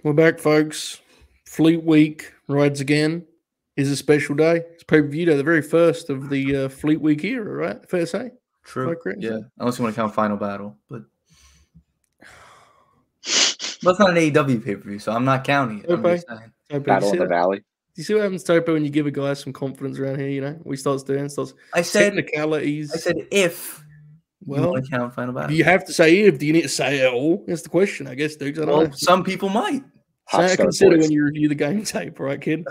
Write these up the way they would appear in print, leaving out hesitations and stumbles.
We're back, folks. Fleet Week rides again. Is a special day. It's pay-per-view day, the very first of the Fleet Week era, right? Fair to say? True. Yeah. Unless you want to count Final Battle, but that's not an AEW pay-per-view, so I'm not counting it. I'm just saying. Tope, Battle of the Valley. Do you see what happens, Tope, when you give a guy some confidence around here? You know, we starts doing technicalities. I said if. Well, you want to count Final Battle. Do you have to say if? Do you need to say it at all? That's the question, I guess, Dukes. I don't know. Some people might. Something to consider when you review the game tape, right, kid?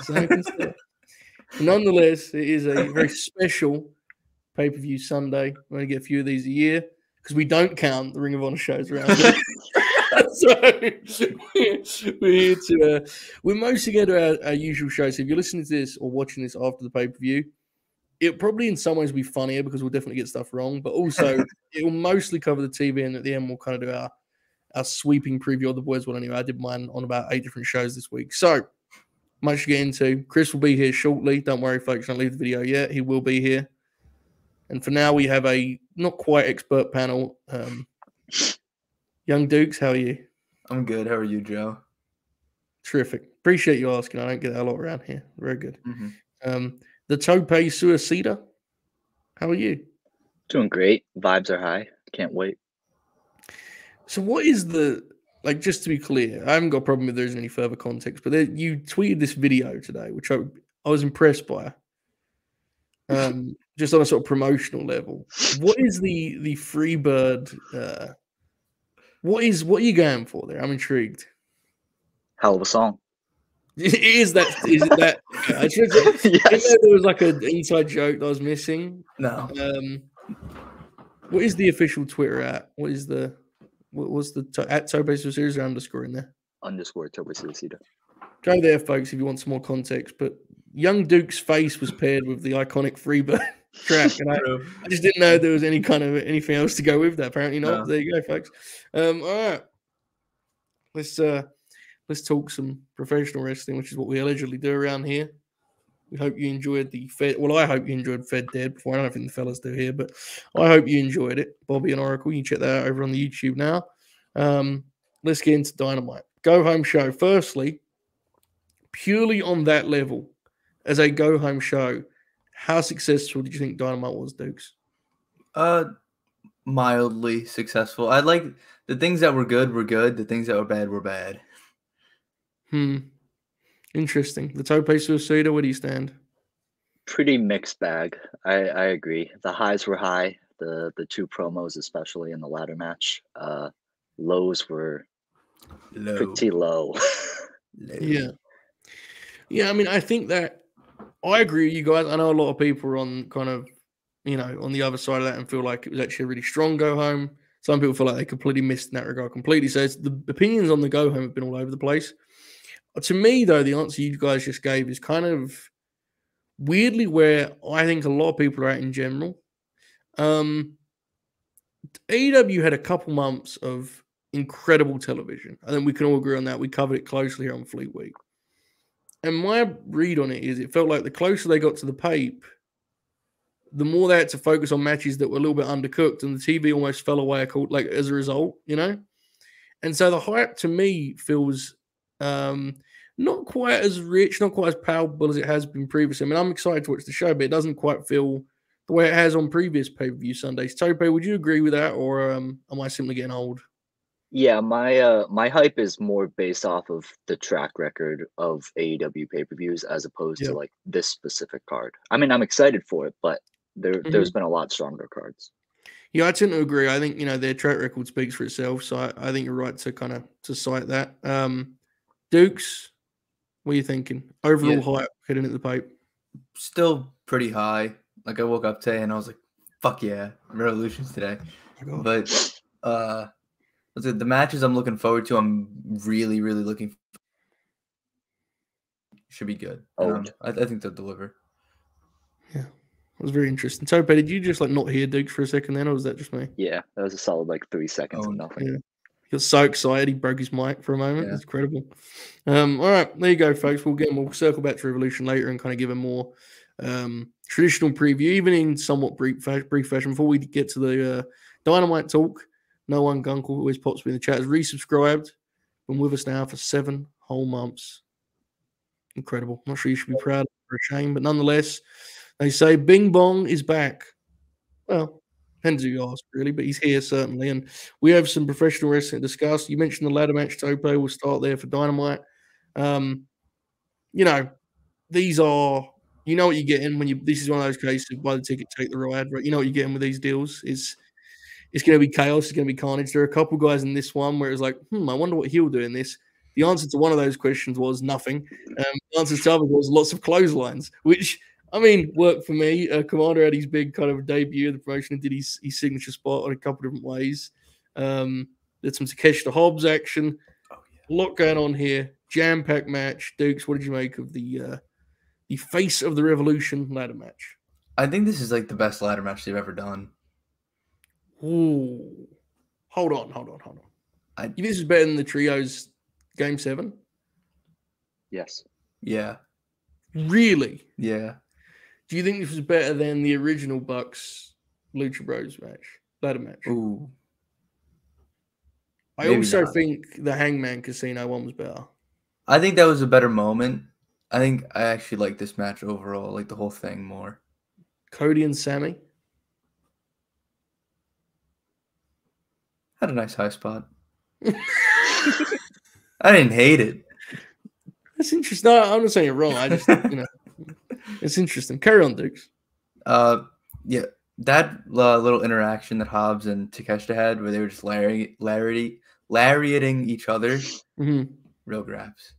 Nonetheless, it is a very special pay-per-view Sunday. We're going to get a few of these a year because we don't count the Ring of Honor shows around here. So we're here to we're mostly going to our usual shows. So if you're listening to this or watching this after the pay-per-view, it'll probably in some ways be funnier because we'll definitely get stuff wrong, but also it will mostly cover the TV, and at the end we'll kind of do our sweeping preview of the boys. Well, anyway, I did mine on about 8 different shows this week. So much to get into. Chris will be here shortly. Don't worry, folks. Don't leave the video yet. He will be here. And for now, we have a not quite expert panel. Young Dukes, how are you? I'm good. How are you, Joe? Terrific. Appreciate you asking. I don't get that a lot around here. Very good. The Tope Suicida, how are you? Doing great. Vibes are high. Can't wait. So what is the, like, just to be clear, I haven't got a problem if there isn't any further context, but you tweeted this video today, which I was impressed by, just on a sort of promotional level. What is the Freebird, what are you going for there? I'm intrigued. Hell of a song. Is it that? Yes. There was like an inside joke that I was missing. No. What is the official Twitter at? What's the at Tope Suicida underscore in there? Underscore Tope Suicida. Go there, folks, if you want some more context. But Young Duke's face was paired with the iconic Freebird track, and I just didn't know there was anything else to go with that. Apparently not. No. There you go, folks. All right. Let's talk some professional wrestling, which is what we allegedly do around here. We hope you enjoyed the Fed. Well, I hope you enjoyed Fed Dead before. I don't think the fellas do here, but I hope you enjoyed it. Bobby and Oracle, you can check that out over on the YouTube now. Let's get into Dynamite. Go home show. Firstly, purely on that level, as a go home show, how successful did you think Dynamite was, Dukes? Mildly successful. I like the things that were good were good. The things that were bad were bad. Interesting. The Tope Suicida, where do you stand? Pretty mixed bag. I agree. The highs were high. The two promos, especially in the ladder match. Lows were pretty low. Yeah. I mean, I think that I agree with you guys. I know a lot of people are on kind of, on the other side of that and feel like it was actually a really strong go home. Some people feel like they completely missed in that regard completely. So the opinions on the go home have been all over the place. To me, though, the answer you guys just gave is kind of weirdly where I think a lot of people are at in general. AEW had a couple months of incredible television. I think we can all agree on that. We covered it closely here on Fleet Week. And my read on it is it felt like the closer they got to the pape, the more they had to focus on matches that were a little bit undercooked, and the TV almost fell away like as a result, And so the hype to me feels not quite as rich, not quite as palpable as it has been previously. I mean, I'm excited to watch the show, but it doesn't quite feel the way it has on previous pay-per-view Sundays. Tope, would you agree with that, or am I simply getting old? Yeah, my hype is more based off of the track record of AEW pay-per-views as opposed to like this specific card. I mean, I'm excited for it, but there's been a lot stronger cards. Yeah, I tend to agree. I think their track record speaks for itself, so I think you're right to cite that. Dukes, what are you thinking? Overall hype heading at the pipe? Still pretty high. Like I woke up today and I was like, "Fuck yeah, Revolution's today." Oh, but the matches I'm looking forward to, I'm really, really looking. Should be good. I think they'll deliver. Yeah, it was very interesting. Tope, did you just not hear Dukes for a second then, or was that just me? Yeah, that was a solid 3 seconds of nothing. Yeah. He was so excited he broke his mic for a moment. Yeah. It's incredible. All right, there you go, folks. We'll circle back to Revolution later and kind of give a more traditional preview, even in somewhat brief fashion. Before we get to the Dynamite talk, No One Gunkel, who always pops me in the chat, has resubscribed. Been with us now for 7 whole months. Incredible. I'm not sure you should be proud or ashamed, but nonetheless, they say Bing Bong is back. Well, depends who you ask, really, but he's here certainly. And we have some professional wrestling to discuss. You mentioned the ladder match, Tope. We'll start there for Dynamite. You know, these are, you know what you're getting when you. This is one of those cases of buy the ticket, take the ride, right? You know what you're getting with these deals. It's going to be chaos. It's going to be carnage. There are a couple guys in this one where it's like, I wonder what he'll do in this. The answer to one of those questions was nothing. The answer to the other was lots of clotheslines, which, I mean, worked for me. Commander had his big kind of debut of the promotion and did his signature spot in a couple of different ways. Did some Takeshita Hobbs action. A lot going on here. Jam-packed match. Dukes, what did you make of the Face of the Revolution ladder match? I think this is like the best ladder match they've ever done. Ooh. Hold on. You think this is better than the Trios Game 7? Yes. Yeah. Really? Yeah. Do you think this was better than the original Bucks Lucha Bros ladder match? Ooh. I also think the Hangman Casino one was better. I think that was a better moment. I think I actually like this match overall, like the whole thing more. Cody and Sammy? Had a nice high spot. I didn't hate it. That's interesting. No, I'm not saying you're wrong. I just, it's interesting. Carry on, Dukes. Yeah, that little interaction that Hobbs and Takeshita had, where they were just lariating each other, real grabs.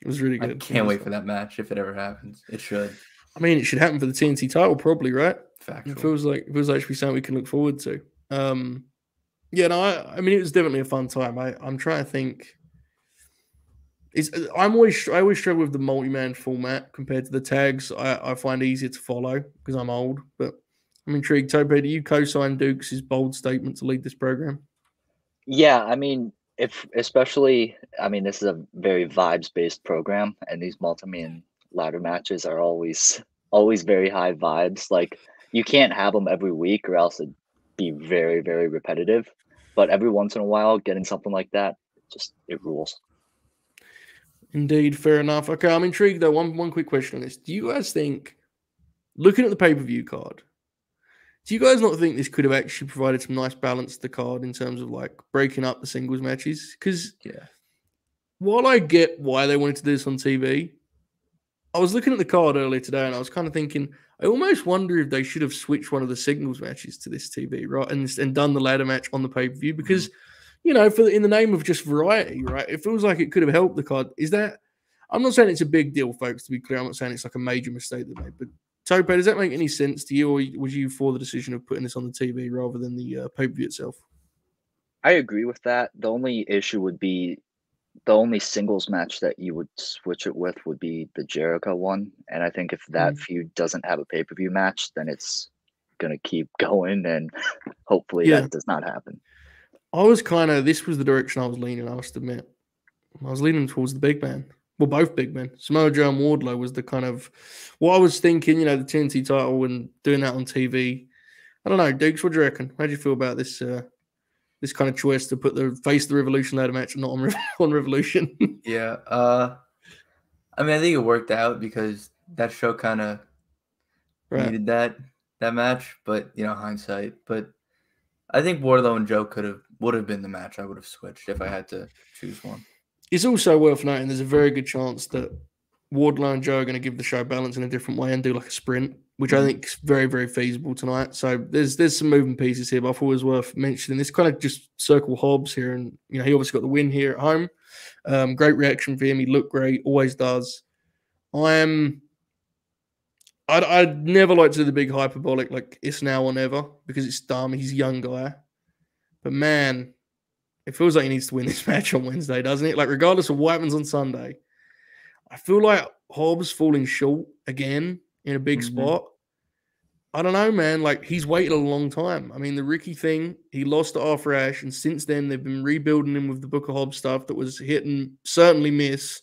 It was really good. I can't wait for that match if it ever happens. It should. I mean, it should happen for the TNT title, probably, right? Factual. It feels like should be something we can look forward to. Yeah, no, I mean, it was definitely a fun time. I'm trying to think. I always struggle with the multi-man format compared to the tags. I find easier to follow because I'm old. But I'm intrigued. Tope, do you co-sign Dukes' bold statement to lead this program? Yeah, I mean, this is a very vibes-based program, and these multi-man ladder matches are always very high vibes. Like, you can't have them every week, or else it'd be very, very repetitive. But every once in a while, getting something like that, it rules. Indeed, fair enough. Okay, I'm intrigued though. One quick question on this. Do you guys think, looking at the pay-per-view card, do you guys not think this could have actually provided some nice balance to the card in terms of like breaking up the singles matches? Because while I get why they wanted to do this on TV, I was looking at the card earlier today and I was kind of thinking, I almost wonder if they should have switched one of the singles matches to this TV, right? And done the ladder match on the pay-per-view because, in the name of just variety, right? It feels like it could have helped the card. I'm not saying it's a big deal, folks, to be clear. I'm not saying it's like a major mistake they made. But Tope, does that make any sense to you? Or was you for the decision of putting this on the TV rather than the pay-per-view itself? I agree with that. The only issue would be the only singles match that you would switch it with would be the Jericho one. And I think if that feud doesn't have a pay-per-view match, then it's going to keep going. And hopefully that does not happen. This was the direction I was leaning, I must admit. I was leaning towards the big man. Well, both big men. Samoa Joe and Wardlow was the kind of what I was thinking, the TNT title and doing that on TV. I don't know, Dukes, what do you reckon? How do you feel about this this kind of choice to put the Face of the Revolution ladder match and not on Revolution? Yeah. I think it worked out because that show kind of needed that match, but hindsight. But I think Wardlow and Joe would have been the match I would have switched if I had to choose one. It's also worth noting there's a very good chance that Wardlow and Joe are going to give the show balance in a different way and do like a sprint, which I think is very, very feasible tonight. So there's some moving pieces here, but I thought it was worth mentioning. This kind of just circle Hobbs here, and he obviously got the win here at home. Great reaction for him. He looked great, always does. I'd never like to do the big hyperbolic like it's now or never because it's dumb. He's a young guy. But man, it feels like he needs to win this match on Wednesday, doesn't it? Like regardless of what happens on Sunday, I feel like Hobbs falling short again in a big spot. I don't know, man. Like he's waited a long time. I mean, the Ricky thing, he lost to Arthur Ashe, and since then they've been rebuilding him with the Book of Hobbs stuff that was hit and certainly miss.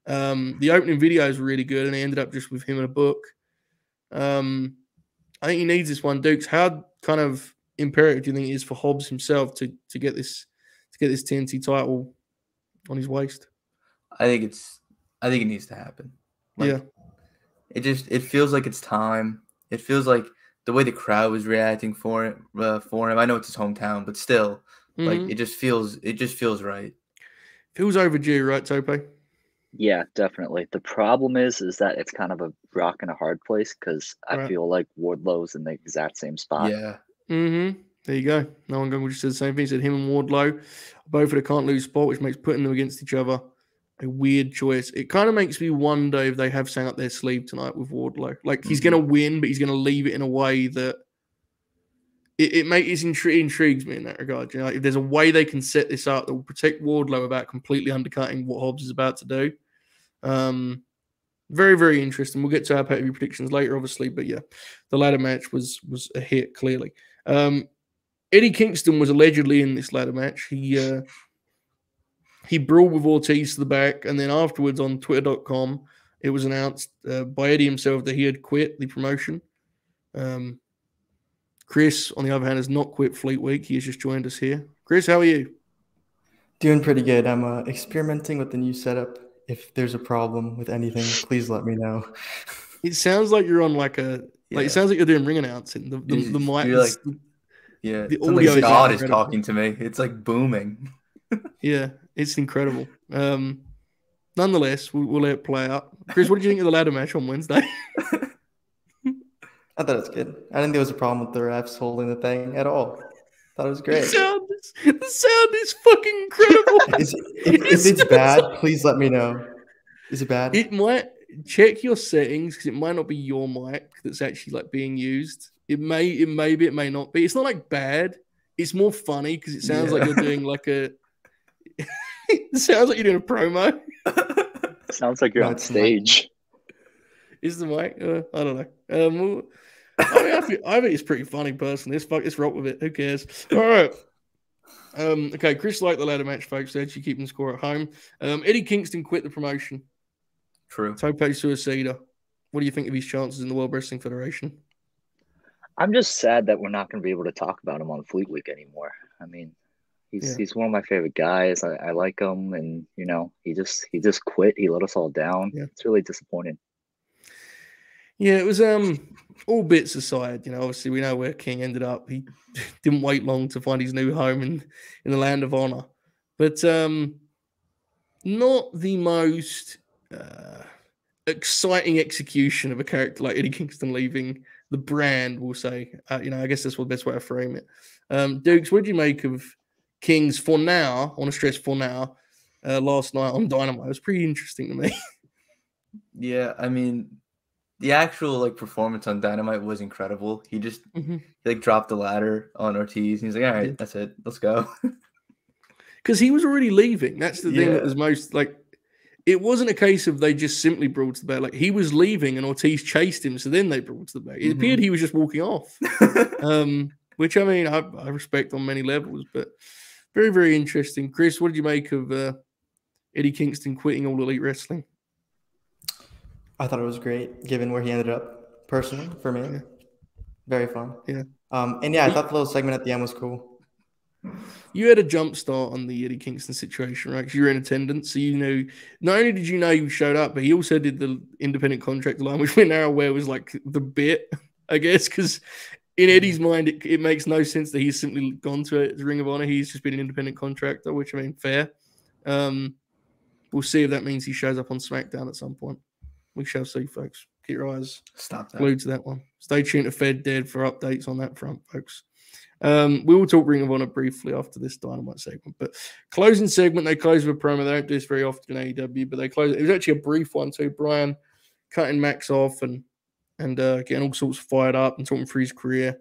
The opening videos were really good, and they ended up just with him in a book. I think he needs this one. Dukes, how kind of imperative do you think it is for Hobbs himself to get this TNT title on his waist? I think it needs to happen. Like, it feels like it's time. It feels like the way the crowd was reacting for him. I know it's his hometown, but still, like it just feels right. Feels overdue, right, Tope? Yeah, definitely. The problem is that it's kind of a rock and a hard place because I feel like Wardlow's in the exact same spot. Yeah. There you go. No one going to say the same thing. He said him and Wardlow, both at a can't lose spot, which makes putting them against each other a weird choice. It kind of makes me wonder if they have something up their sleeve tonight with Wardlow. Like he's going to win, but he's going to leave it in a way that it intrigues me in that regard. You know, if there's a way they can set this up that will protect Wardlow without completely undercutting what Hobbs is about to do. Very, very interesting. We'll get to our pay-per-view predictions later, obviously, but yeah, the ladder match was a hit, clearly. Eddie Kingston was allegedly in this ladder match. He brawled with Ortiz to the back, and then afterwards on Twitter.com, it was announced by Eddie himself that he had quit the promotion. Chris, on the other hand, has not quit Fleet Week. He has just joined us here. Chris, how are you? Doing pretty good. I'm experimenting with the new setup. If there's a problem with anything, please let me know. It sounds like you're on it sounds like you're doing ring announcing. The mic. The audio like God is talking to me. It's like booming. Yeah, it's incredible. Nonetheless, we'll let it play out. Chris, what did you think of the ladder match on Wednesday? I thought it was good. I didn't think there was a problem with the refs holding the thing at all. I thought it was great. The sound is fucking incredible. If it's bad, please let me know. Is it bad? It might check your settings because it might not be your mic that's actually like being used. It may be, it may not be. It's not like bad. It's more funny because it sounds like you're doing like a. It sounds like you're doing a promo. It sounds like you're on stage. Is the mic? I don't know. I think it's pretty funny, personally. Let's rock with it. Who cares? All right. Okay, Chris liked the ladder match, folks. They're actually keeping the score at home. Eddie Kingston quit the promotion. True. Tope Suicida. What do you think of his chances in the World Wrestling Federation? I'm just sad that we're not going to be able to talk about him on Fleet Week anymore. I mean, he's one of my favorite guys. I like him, and he just quit. He let us all down. Yeah. It's really disappointing. Yeah, it was all bits aside. Obviously we know where King ended up. He didn't wait long to find his new home in the land of honor, but not the most exciting execution of a character like Eddie Kingston leaving the brand, we'll say. I guess that's the best way to frame it. Dukes, what did you make of King's, for now, I want to stress for now, last night on Dynamite? It was pretty interesting to me. Yeah, I mean, the actual performance on Dynamite was incredible. He just he dropped the ladder on Ortiz. And he's like, all right, that's it. Let's go. Because he was already leaving. That's the thing that was most it wasn't a case of they just simply brawled to the back. Like he was leaving and Ortiz chased him, so then they brawled to the back. It appeared he was just walking off. Which I mean I respect on many levels, but very, very interesting. Chris, what did you make of Eddie Kingston quitting All Elite Wrestling? I thought it was great, given where he ended up. Personally, for me, very fun. Yeah. I thought the little segment at the end was cool. You had a jump start on the Eddie Kingston situation, right? Because you were in attendance, so you knew. Not only did you know you showed up, but he also did the independent contract line, which we're now aware was the bit, I guess, because in Eddie's mind, it makes no sense that he's simply gone to the Ring of Honor. He's just been an independent contractor, which I mean, fair. We'll see if that means he shows up on SmackDown at some point. We shall see, folks. Keep your eyes glued to that one. Stay tuned to Fed Dead for updates on that front, folks. We will talk Ring of Honor briefly after this Dynamite segment. But closing segment, they close with a promo. They don't do this very often in AEW, but they close. It was actually a brief one too. Brian cutting Max off and getting all sorts fired up and talking through his career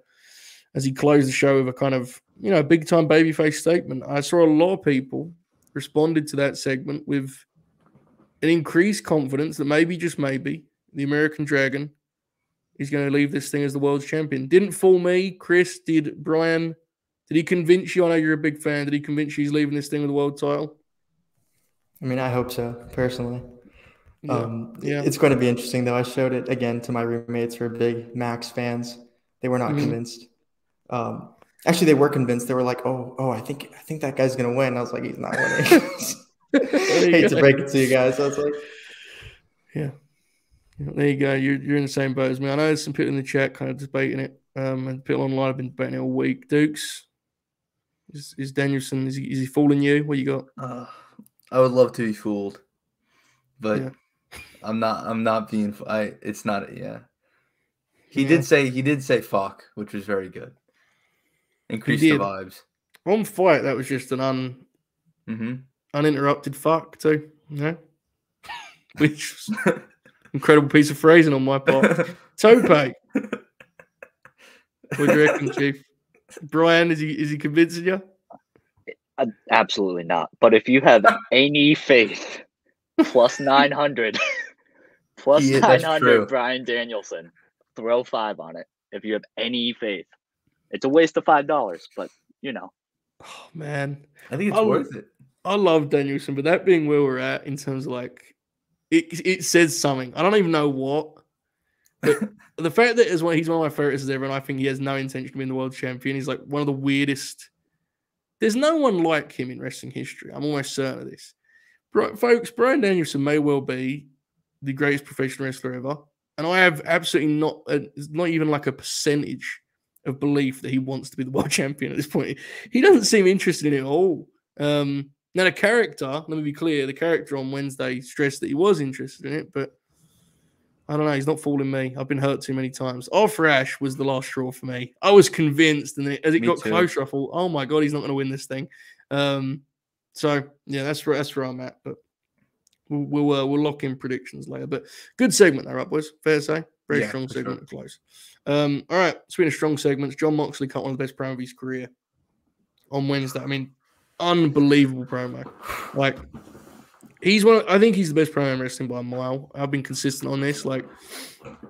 as he closed the show with a kind of big time babyface statement. I saw a lot of people responded to that segment with an increased confidence that maybe, just maybe, the American Dragon is going to leave this thing as the world's champion. Didn't fool me. Chris, did Brian, did he convince you? I know you're a big fan. Did he convince you he's leaving this thing with the world title? I mean, I hope so, personally. It's going to be interesting, though. I showed it again to my roommates who are big Max fans. They were not convinced. Actually, they were convinced. They were like, oh, I think that guy's going to win. I was like, he's not winning. hate to break it to you guys. I was like, yeah. There you go. You're in the same boat as me. I know there's some people in the chat kind of debating it. And people online have been debating it all week. Dukes, is Danielson, is he fooling you? What you got? I would love to be fooled, but Yeah. I'm not being. It's not. Yeah. He did say fuck, which was very good. Increased the vibes. On Fight, that was just an uninterrupted fuck too. Yeah. Which was incredible piece of phrasing on my part. Tope. What do you reckon, Chief? Brian, is he convincing you? Absolutely not. But if you have any faith, plus 900, plus 900, Brian Danielson, throw 5 on it. If you have any faith, it's a waste of $5, but you know. Oh man, I think it's worth it. I love Danielson, but that being where we're at in terms of like, it says something. I don't even know what. But the fact that he's one of my favorites ever, and I think he has no intention of being the world champion. He's like one of the weirdest. There's no one like him in wrestling history. I'm almost certain of this. Folks, Brian Danielson may well be the greatest professional wrestler ever. And I have absolutely not even like a percentage of belief that he wants to be the world champion at this point. He doesn't seem interested in it at all. Now, the character, let me be clear, the character on Wednesday stressed that he was interested in it, but I don't know. He's not fooling me. I've been hurt too many times. Arthur Ashe was the last straw for me. I was convinced, and as it got closer, I thought, "Oh my god, he's not going to win this thing." So yeah, that's where I'm at. But we'll lock in predictions later. But good segment there, up boys. Fair to say, very strong segment to close. All right, speaking of strong segments, Jon Moxley cut one of the best promos of his career on Wednesday. I mean, unbelievable promo. Like. I think he's the best promo in wrestling by a mile. I've been consistent on this. Like,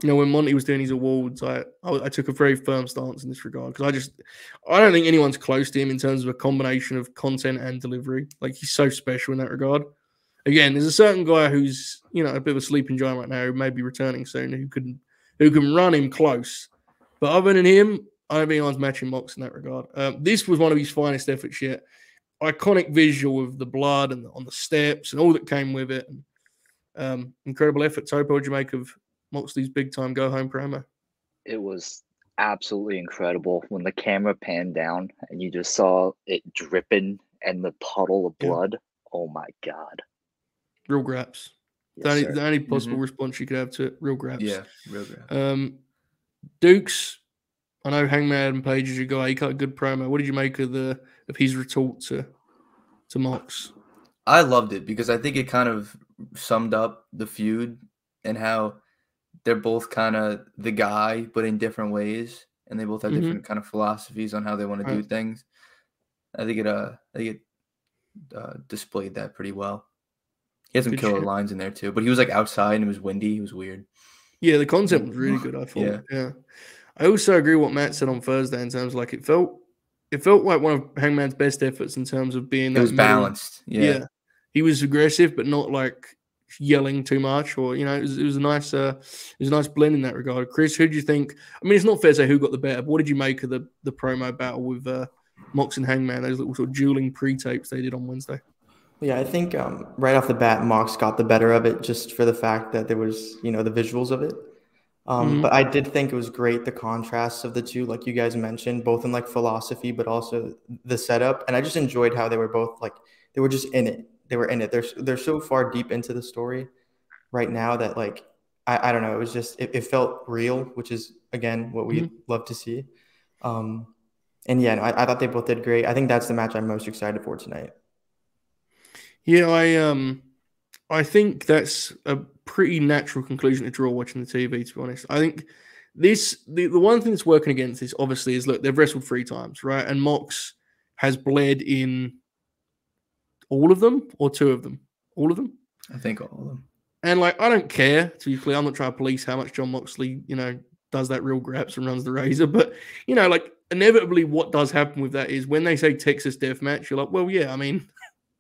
you know, when Monty was doing his awards, I took a very firm stance in this regard because I don't think anyone's close to him in terms of a combination of content and delivery. Like, he's so special in that regard. Again, there's a certain guy who's, you know, a bit of a sleeping giant right now who may be returning soon who can run him close. But other than him, I don't think anyone's matching Mox in that regard. This was one of his finest efforts yet. Iconic visual of the blood and on the steps and all that came with it. And, incredible effort. Tope, what did you make of Moxley's big time go home promo? It was absolutely incredible when the camera panned down and you just saw it dripping and the puddle of blood. Yeah. Oh my god! Real graps. Yes, the only possible response you could have to it. Real graps. Yeah, real graps. Dukes. I know Hangman Page is your guy. He cut a good promo. What did you make of his retort to Mox? I loved it because I think it kind of summed up the feud and how they're both kind of the guy, but in different ways, and they both have different kind of philosophies on how they want to do things. I think it displayed that pretty well. He had some killer lines in there too, but he was like outside and it was windy. It was weird. Yeah, the concept was really good. I thought. Yeah. I also agree with what Matt said on Thursday in terms of like it felt like one of Hangman's best efforts in terms of being. It was balanced. Yeah, he was aggressive, but not like yelling too much, or you know, it was a nice blend in that regard. Chris, who do you think? I mean, it's not fair to say who got the better, but what did you make of the promo battle with Mox and Hangman? Those little sort of dueling pre-tapes they did on Wednesday. Yeah, I think right off the bat, Mox got the better of it just for the fact that there was, you know, the visuals of it. But I did think it was great, the contrasts of the two, like you guys mentioned, both in like philosophy, but also the setup. And I just enjoyed how they were both like, they were just in it. They were in it. They're so far deep into the story right now that like, I don't know. It was just, it felt real, which is again, what we love to see. And yeah, no, I thought they both did great. I think that's the match I'm most excited for tonight. Yeah, I think that's a pretty natural conclusion to draw watching the TV, to be honest. I think the one thing that's working against this, obviously, is look, they've wrestled 3 times, right? And Mox has bled in all of them or 2 of them? All of them? I think all of them. And like, I don't care, to be clear. I'm not trying to police how much Jon Moxley, you know, does that real graps and runs the razor. But, you know, like, inevitably what does happen with that is when they say Texas Deathmatch, you're like, well, yeah, I mean,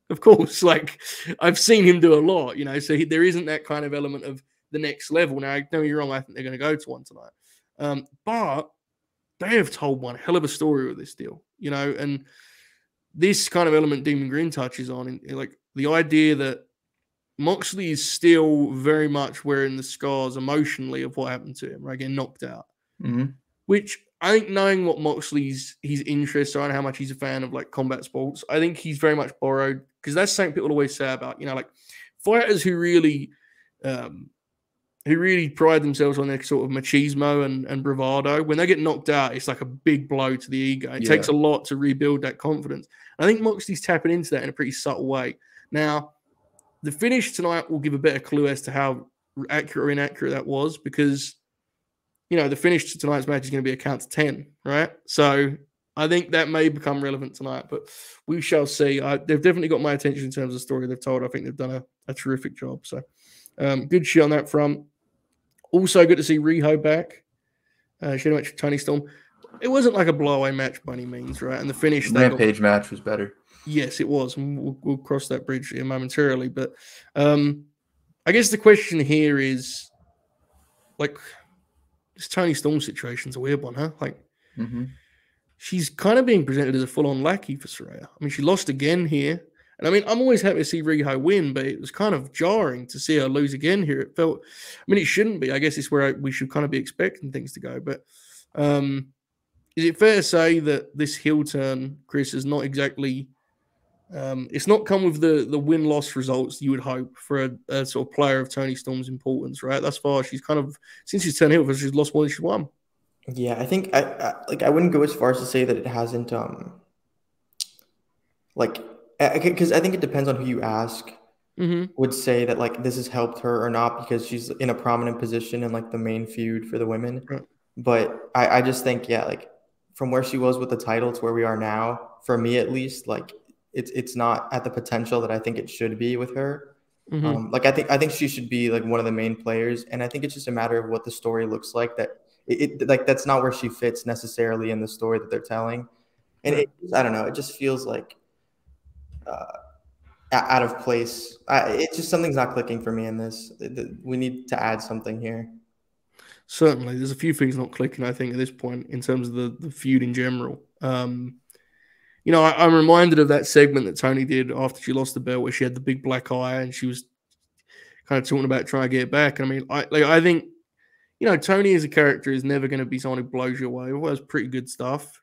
of course, like I've seen him do a lot, you know, so there isn't that kind of element of the next level. Now, don't get me wrong, I think they're going to go to one tonight. But they have told one hell of a story with this deal, you know, and this kind of element Demon Green touches on, and like the idea that Moxley is still very much wearing the scars emotionally of what happened to him, right? Getting knocked out. Mm-hmm. Which I think, knowing what Moxley's his interests are and how much he's a fan of like combat sports, I think he's very much borrowed, because that's something people always say about, like fighters who really pride themselves on their sort of machismo and bravado. When they get knocked out, it's like a big blow to the ego. It takes a lot to rebuild that confidence. I think Moxley's tapping into that in a pretty subtle way. Now, the finish tonight will give a better clue as to how accurate or inaccurate that was, because, the finish to tonight's match is going to be a count to 10, right? So I think that may become relevant tonight, but we shall see. They've definitely got my attention in terms of the story they've told. I think they've done a terrific job. So good shit on that front. Also good to see Riho back. She had a match with Toni Storm. It wasn't like a blowaway match by any means, right? And the finish... Rampage match was better. Yes, it was. And we'll cross that bridge here momentarily. But I guess the question here is, like, this Toni Storm situation's a weird one, huh? Like, she's kind of being presented as a full-on lackey for Saraya. I mean, she lost again here. And I mean, I'm always happy to see Riho win, but it was kind of jarring to see her lose again here. It felt, it shouldn't be. I guess it's where we should kind of be expecting things to go. But is it fair to say that this heel turn, Chris, is not exactly, it's not come with the win-loss results you would hope for a sort of player of Toni Storm's importance, right? Thus far, she's kind of, since she's turned heel, she's lost more than she's won. Yeah, I think I wouldn't go as far as to say that it hasn't, because I think it depends on who you ask. Would say that like this has helped her or not, because she's in a prominent position in like the main feud for the women. Right. But I just think, like from where she was with the title to where we are now, for me at least, like it's not at the potential that I think it should be with her. I think she should be like one of the main players, and I think it's just a matter of what the story looks like. That like that's not where she fits necessarily in the story that they're telling, and I don't know. It just feels like out of place. It's just something's not clicking for me in this. We need to add something here. Certainly, there's a few things not clicking, I think, at this point in terms of the feud in general. I'm reminded of that segment that Toni did after she lost the belt, where she had the big black eye and she was kind of talking about trying to get it back. And I think, Toni as a character is never going to be someone who blows you away. It was pretty good stuff,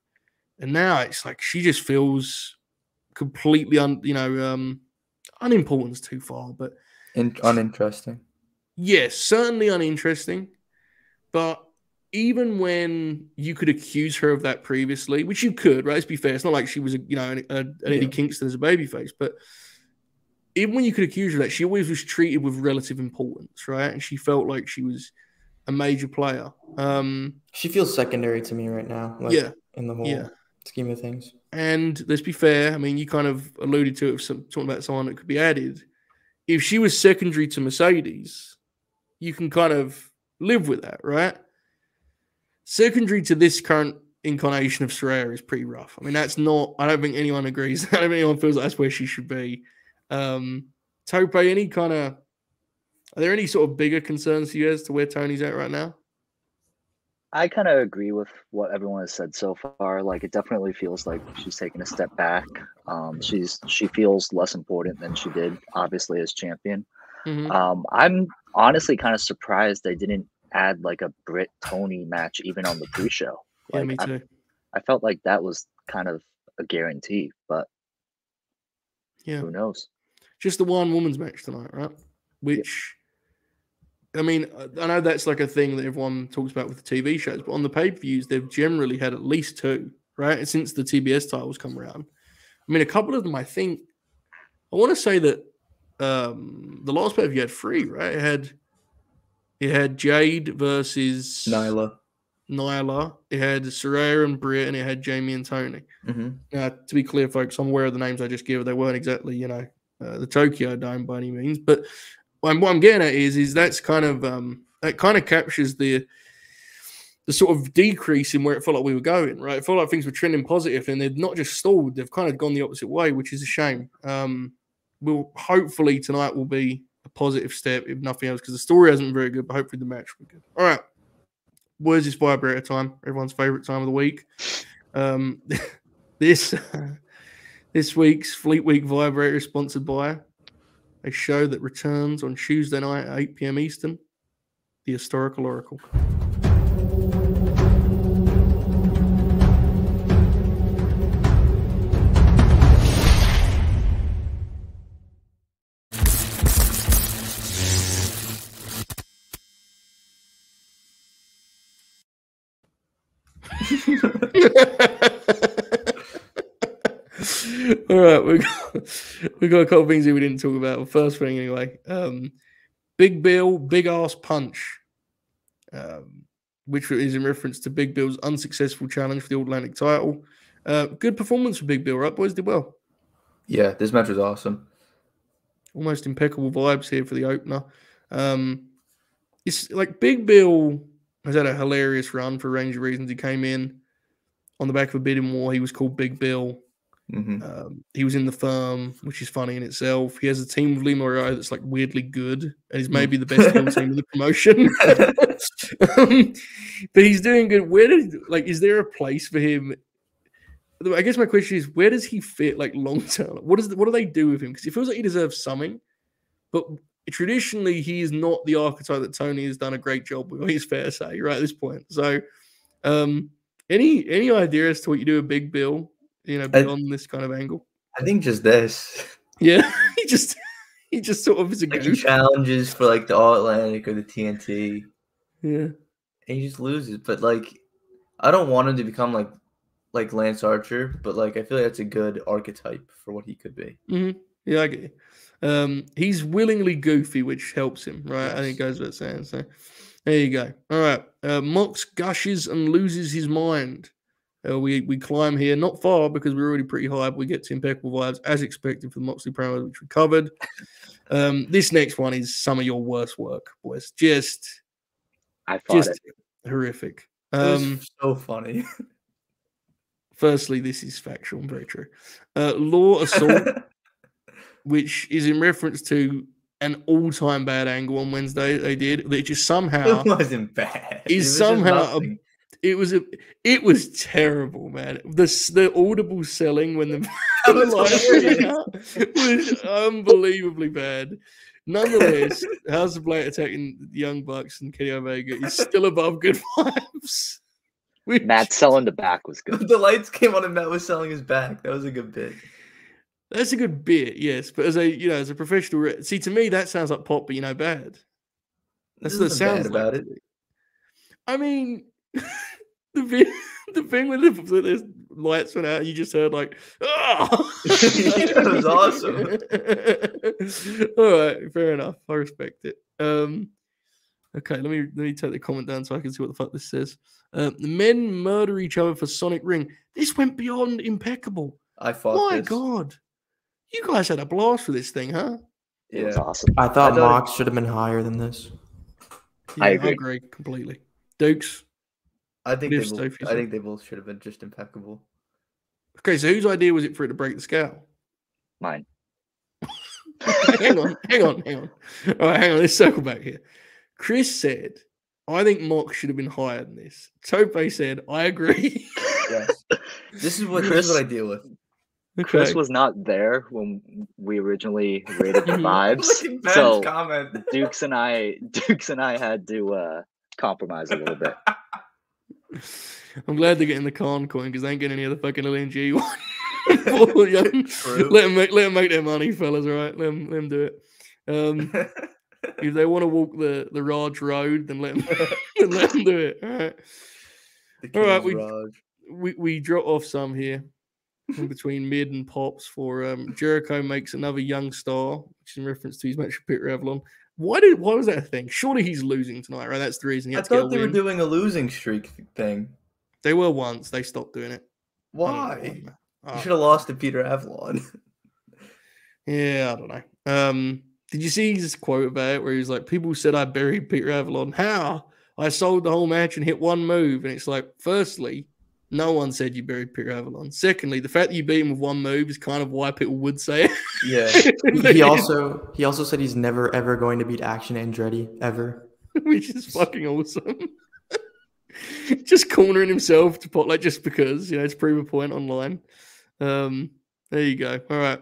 and now it's like she just feels completely unimportant is too far, but uninteresting. Yes, certainly uninteresting. But even when you could accuse her of that previously, which you could, right? Let's be fair. It's not like she was an Eddie Kingston as a babyface, but even when you could accuse her of that, she always was treated with relative importance, right? And she felt like she was a major player. She feels secondary to me right now. In the whole scheme of things. And let's be fair. I mean, you kind of alluded to it, talking about someone that could be added. If she was secondary to Mercedes, you can kind of live with that, right? Secondary to this current incarnation of Saraya is pretty rough. I mean, that's not, I don't think anyone agrees. I don't think anyone feels like that's where she should be. Tope, are there any sort of bigger concerns to you as to where Toni's at right now? I kind of agree with what everyone has said so far. Like, it definitely feels like she's taking a step back. She feels less important than she did, obviously, as champion. I'm honestly kind of surprised they didn't add like a Britt Toni match even on the pre-show. Like, me too. I felt like that was kind of a guarantee, but who knows? Just the one women's match tonight, right? Which, I mean, I know that's like a thing that everyone talks about with the TV shows, but on the pay-per-views, they've generally had at least two, right? And since the TBS titles come around. I mean, a couple of them, I want to say that the last pay-per-view had three, right? It had Jade versus Nyla. It had Saraya and Britt, and it had Jamie and Toni. Now, to be clear, folks, I'm aware of the names I just gave. They weren't exactly, the Tokyo Dome by any means, but what I'm getting at is that's kind of that kind of captures the sort of decrease in where it felt like we were going, right? It felt like things were trending positive, and they've not just stalled; they've kind of gone the opposite way, which is a shame. Hopefully tonight will be a positive step, if nothing else, because the story hasn't been very good, but hopefully the match will be good. All right, where's this vibrator time? Everyone's favorite time of the week. This week's Fleet Week vibrator is sponsored by a show that returns on Tuesday night at 8 p.m. Eastern, The Historical Oracle. All right, we got a couple of things here we didn't talk about. Well, first thing, anyway, Big Bill, Big Ass Punch, which is in reference to Big Bill's unsuccessful challenge for the All Atlantic title. Good performance for Big Bill, right? Boys did well. Yeah, this match was awesome. Almost impeccable vibes here for the opener. It's like Big Bill has had a hilarious run for a range of reasons. He came in on the back of a bidding war. He was called Big Bill. Mm-hmm. He was in the firm, which is funny in itself. He has a team with Lee Moriarty that's like weirdly good, and he's maybe the best heel team in the promotion. But he's doing good. Is there a place for him? I guess my question is, where does he fit like long term? What do they do with him? Because it feels like he deserves something, but traditionally he is not the archetype that Tony has done a great job with. It's fair to say, right at this point. So, any idea as to what you do with Big Bill? Beyond this kind of angle. I think just this. Yeah, he just sort of is a goof. Challenges for like the All Atlantic or the TNT. Yeah, and he just loses. But like, I don't want him to become like Lance Archer, but like I feel like that's a good archetype for what he could be. Mm-hmm. Yeah, I get you. He's willingly goofy, which helps him, right? Yes. I think it goes without saying. So there you go. All right, Mox gushes and loses his mind. We climb here, not far because we're already pretty high, but we get to impeccable vibes as expected for the Moxley promo, which we covered. This next one is some of your worst work, boys. Just horrific. It was so funny. Firstly, this is factual and very true. Law Assault, which is in reference to an all-time bad angle on Wednesday they did. That just somehow it wasn't bad. It was terrible, man. The audible selling when the was unbelievably bad. Nonetheless, House of Black attacking the Young Bucks and Kenny Omega is still above good vibes. Matt selling the back was good. The lights came on and Matt was selling his back. That was a good bit. That's a good bit, yes. But as a professional, see, to me that sounds like pop, but bad. That's what it sounds about it. I mean. The thing when the lights went out, you just heard like, oh! That was awesome. All right, fair enough. I respect it. Okay, let me take the comment down so I can see what the fuck this says. The men murder each other for Sonic Ring. This went beyond impeccable. I thought. My God, you guys had a blast for this thing, huh? Yeah. It was awesome. I thought Mox should have been higher than this. Yeah, I agree completely. Dukes. I think they both should have been just impeccable. Okay, so whose idea was it for it to break the scale? Mine. hang on. All right, hang on. Let's circle back here. Chris said, I think Mox should have been higher than this. Tope said, I agree. Yes. This is what I deal with. Okay. Chris was not there when we originally rated the vibes. So comment. Dukes and I had to compromise a little bit. I'm glad they're getting the con coin because they ain't getting any of the fucking LNG one. Let them make their money, fellas. All right, let them do it. If they want to walk the Raj Road, then let them do it. All right. We drop off some here in between mid and pops for Jericho makes another young star, which is in reference to his match with Peter Avalon. Why was that a thing? Surely he's losing tonight, right? That's the reason. I thought they were doing a losing streak thing. They were once. They stopped doing it. Why? You should have lost to Peter Avalon. Yeah, I don't know. Did you see his quote about it where he was like, people said I buried Peter Avalon. How? I sold the whole match and hit one move. And it's like, firstly, no one said you buried Peter Avalon. Secondly, the fact that you beat him with one move is kind of why people would say it. Yeah. He also said he's never ever going to beat Action Andretti ever, which is fucking awesome. Just cornering himself to pot just because to prove a point online. There you go. All right.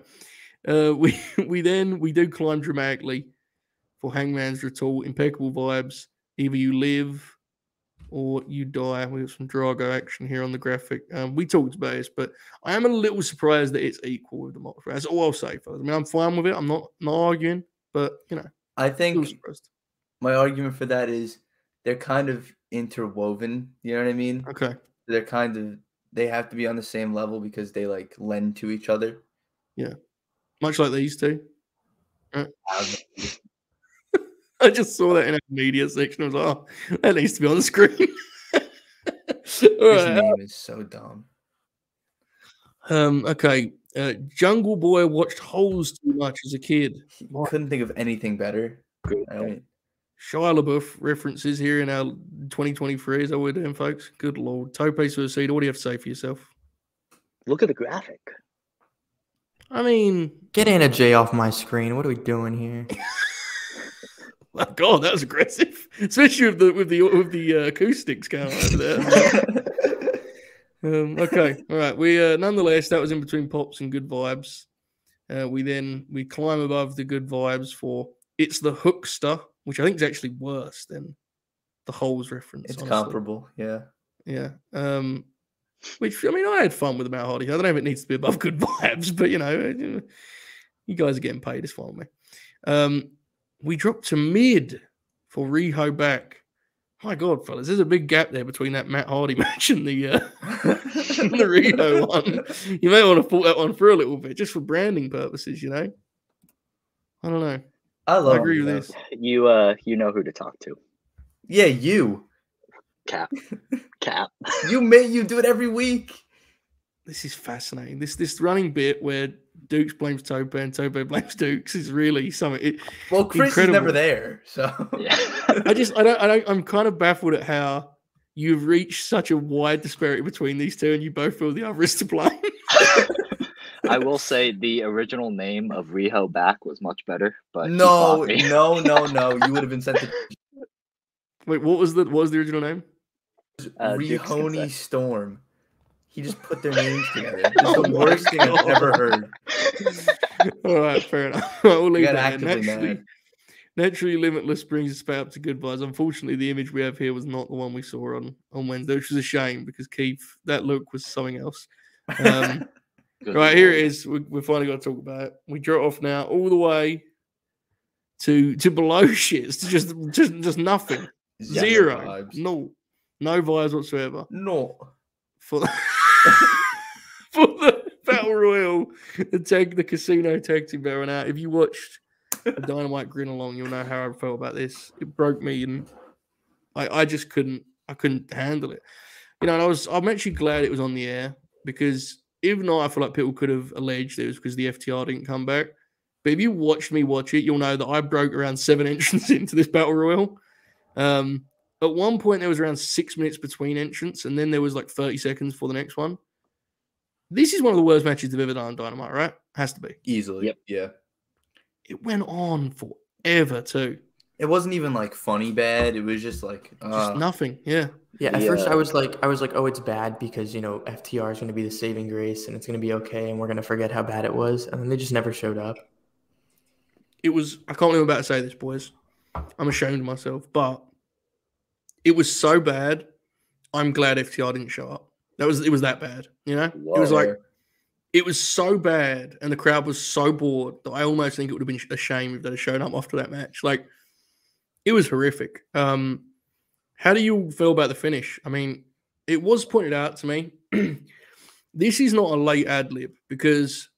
We do climb dramatically for Hangman's Retool. Impeccable vibes. Either you live or you die. We have some Drago action here on the graphic. We talked about this, but I am a little surprised that it's equal with the Mox. That's all I'll say, fellas. I mean, I'm fine with it. I'm not arguing, but I think surprised. My argument for that is they're kind of interwoven. You know what I mean? Okay. They have to be on the same level because they like lend to each other. Yeah. Much like these two. Right. I just saw that in a media section. I was like, oh, that needs to be on the screen. His name is so dumb. Okay. Jungle Boy watched Holes too much as a kid. He couldn't think of anything better. Right? Shia LaBeouf references here in our 2023. Is that what we're doing, folks? Good Lord. Tope Suicide. What do you have to say for yourself? Look at the graphic. I mean, get Anna J off my screen. What are we doing here? Oh God, that was aggressive, especially with the acoustics going over there. Okay, all right. We nonetheless, that was in between pops and good vibes. We climb above the good vibes for It's the Hookster, which I think is actually worse than the Holes reference. It's honestly. comparable, yeah. Yeah. Which, I mean, I had fun with the Matt Hardy. I don't know if it needs to be above good vibes, but you guys are getting paid. It's fine with me. We dropped to mid for Riho back. My God, fellas, there's a big gap there between that Matt Hardy match and the Riho one. You may want to pull that one through a little bit just for branding purposes, I don't know. I agree with this. You know who to talk to. Yeah, you. Cap. You do it every week. This is fascinating. This running bit where Dukes blames Tope and Tope blames Dukes is really something. Well, Chris incredible. is never there, so yeah. I'm kind of baffled at how you've reached such a wide disparity between these two, and you both feel the other is to blame. I will say the original name of Riho back was much better, but no, you would have been sent to. Wait, what was the original name? Rihoni Storm. He just put their names together. It's the worst thing I've ever heard. All right, fair enough. We'll leave that. Naturally, Limitless brings us back up to good vibes. Unfortunately, the image we have here was not the one we saw on Wednesday, which was a shame because Keith, that look was something else. Right, here it is. We're finally going to talk about it. We draw off now all the way to below shits, to just nothing. Zero. Vibes. No vibes whatsoever. No. For the Battle Royal, the casino tag team battle. Now, if you watched a Dynamite Grin Along, you'll know how I felt about this. It broke me, and I just couldn't handle it. And I'm actually glad it was on the air, because even though I feel like people could have alleged it was because the FTR didn't come back, but if you watched me watch it, you'll know that I broke around 7 entrances into this Battle Royal. At one point, there was around 6 minutes between entrants, and then there was like 30 seconds for the next one. This is one of the worst matches they've ever done on Dynamite, right? Has to be. Easily. Yep. Yeah. It went on forever, too. It wasn't even like funny bad. It was just like just nothing. Yeah. Yeah. At first, I was like, oh, it's bad because FTR is going to be the saving grace and it's going to be okay, and we're going to forget how bad it was, and then they just never showed up. It was. I can't believe I'm about to say this, boys. I'm ashamed of myself, but it was so bad. I'm glad FTR didn't show up. It was that bad. Whoa. It was like, it was so bad, and the crowd was so bored that I almost think it would have been a shame if they'd have shown up after that match. Like, it was horrific. How do you feel about the finish? I mean, it was pointed out to me, this is not a late ad lib, because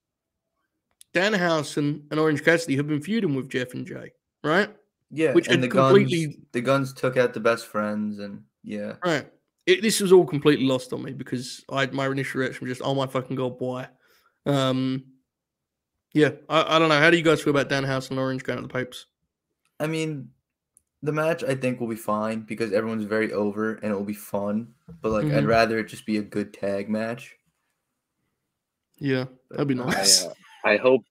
Danhausen and Orange Cassidy have been feuding with Jeff and Jay, right? Yeah, which and the guns took out the best friends, and yeah. Right. This was all completely lost on me because my initial reaction was just, oh my fucking God, why? Yeah, I don't know. How do you guys feel about Danhausen and Orange going to the Papes? I mean, the match I think will be fine because everyone's very over and it will be fun. But like, I'd rather it just be a good tag match. Yeah, that'd be nice. I hope.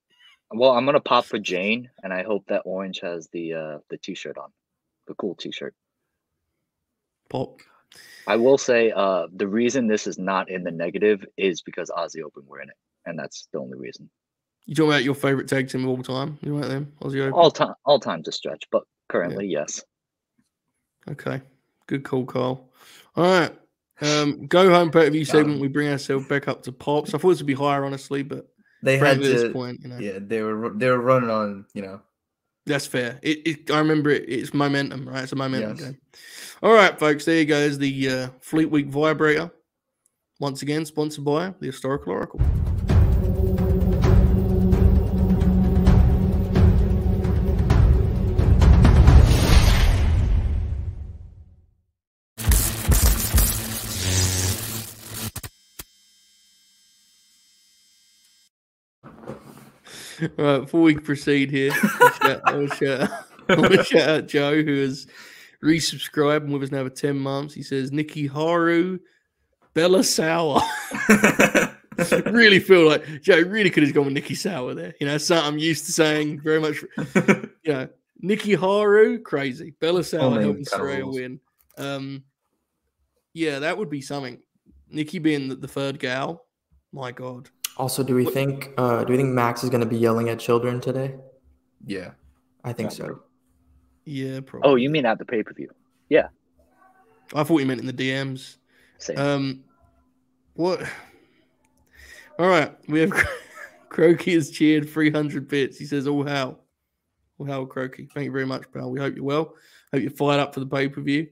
Well, I'm gonna pop for Jane, and I hope that Orange has the T-shirt on, the cool T-shirt. Pop. I will say the reason this is not in the negative is because Aussie Open were in it, and that's the only reason. You talking about your favorite tag team of all time? You about them? Aussie Open? All time to stretch, but currently, yes. Okay, good call, Carl. All right, go home pay-per-view segment. We bring ourselves back up to Pops. I thought this would be higher, honestly, but they had to. At this point, Yeah, they were running on. That's fair. I remember it. It's momentum, right? It's a momentum game. All right, folks. There you go. There's the Fleet Week vibrator. Once again, sponsored by the Historical Oracle. All right, before we proceed here, I want to shout out Joe, who has resubscribed and with us now for 10 months. He says, Nikki Haru, Bella Sour. Really feel like Joe really could have gone with Nikki Sour there. Something I'm used to saying very much. Nikki Haru, crazy. Bella Sour helping Saraya win. Yeah, that would be something. Nikki being the third gal, my God. Also, do we think Max is going to be yelling at children today? Yeah, I think so. Yeah, probably. Oh, you mean at the pay-per-view? Yeah. I thought you meant in the DMs. Same. What? All right, we have Croaky has cheered 300 bits. He says, "All how Croaky. Thank you very much, pal. We hope you're well. Hope you're fired up for the pay-per-view.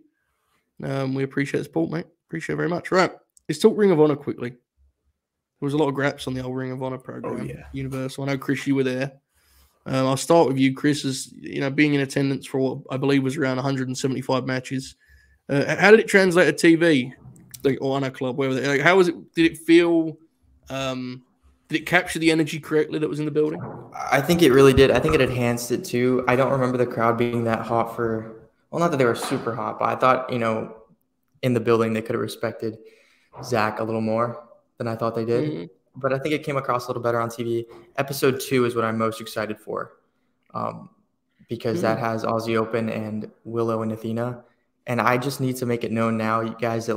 We appreciate the support, mate. Appreciate it very much. Right, let's talk Ring of Honor quickly. There was a lot of graps on the old Ring of Honor program. Universal. I know, Chris, you were there. I'll start with you, Chris, as being in attendance for what I believe was around 175 matches. How did it translate to TV, or on a club? Wherever, how was it? Did it feel? Did it capture the energy correctly that was in the building? I think it really did. I think it enhanced it too. I don't remember the crowd being that hot not that they were super hot, but I thought in the building they could have respected Zach a little more than I thought they did. Mm-hmm. But I think it came across a little better on TV. Episode 2 is what I'm most excited for, because that has Aussie Open and Willow and Athena. And I just need to make it known now, you guys, that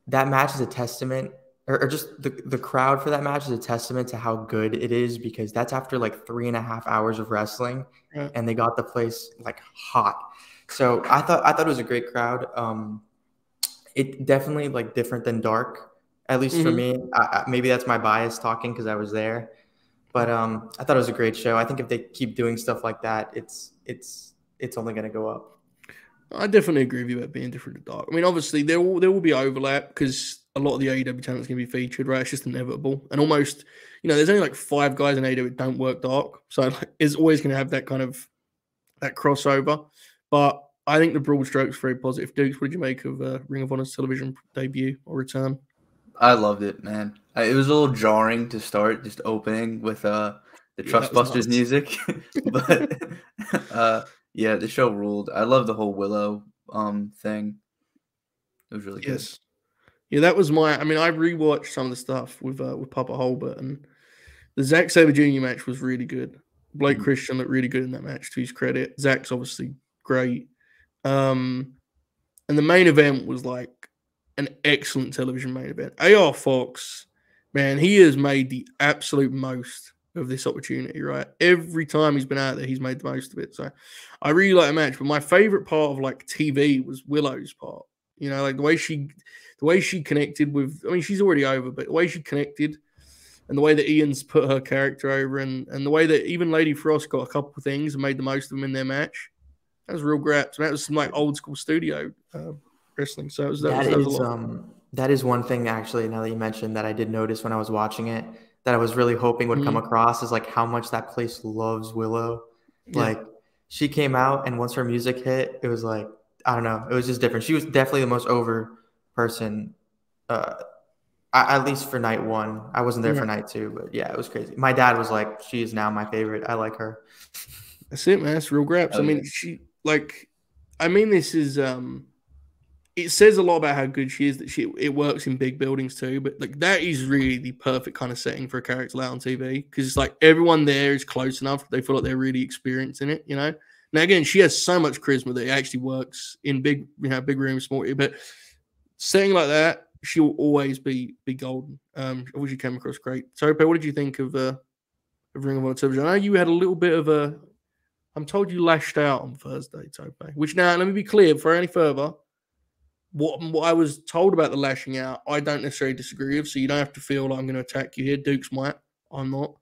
that match is a testament, or just the crowd for that match is a testament to how good it is, because that's after 3.5 hours of wrestling, and they got the place hot. So I thought it was a great crowd. It definitely different than Dark, at least for me. Maybe that's my bias talking because I was there, but I thought it was a great show. I think if they keep doing stuff like that, it's only going to go up. I definitely agree with you about being different to Dark. I mean, obviously there will be overlap because a lot of the AEW talent is going to be featured, right? It's just inevitable, and almost there's only 5 guys in AEW that don't work Dark, so it's always going to have that kind of that crossover, but. I think the broad strokes very positive. Dukes, what did you make of Ring of Honor's television debut or return? I loved it, man. It was a little jarring to start, just opening with the Trustbusters music, but the show ruled. I love the whole Willow thing. It was really good. Yeah, that was I rewatched some of the stuff with Papa Holbert, and the Zack Sabre Jr. match was really good. Blake Christian looked really good in that match, to his credit. Zack's obviously great. And the main event was an excellent television main event. AR Fox, man, he has made the absolute most of this opportunity, right? Every time he's been out there, he's made the most of it. So I really like the match. But my favorite part of TV was Willow's part. The way she connected with, she's already over, but the way she connected and the way that Ian's put her character over and the way that even Lady Frost got a couple of things and made the most of them in their match. That was real graps. That was some old school studio wrestling. So that was a lot. That is one thing, actually, now that you mentioned, that I did notice when I was watching it, that I was really hoping would come across, is how much that place loves Willow. Yeah. She came out, and once her music hit, it was I don't know, it was just different. She was definitely the most over person, at least for night 1. I wasn't there for night 2, but yeah, it was crazy. My dad was she is now my favorite. I like her. That's it, man. That's real graps. She. This is it says a lot about how good she is, that it works in big buildings too, but that is really the perfect kind of setting for a character on TV, because it's everyone there is close enough, they feel like they're really experienced in it, Now again, she has so much charisma that it actually works in big rooms, small, but setting like that, she'll always be golden. I wish she came across great. Tope, what did you think of Ring of Honor television? I know you had a little bit of a. I'm told you lashed out on Thursday, Tope. Which now, let me be clear before any further. What I was told about the lashing out, I don't necessarily disagree with. So you don't have to feel like I'm going to attack you here. Dukes might, I'm not.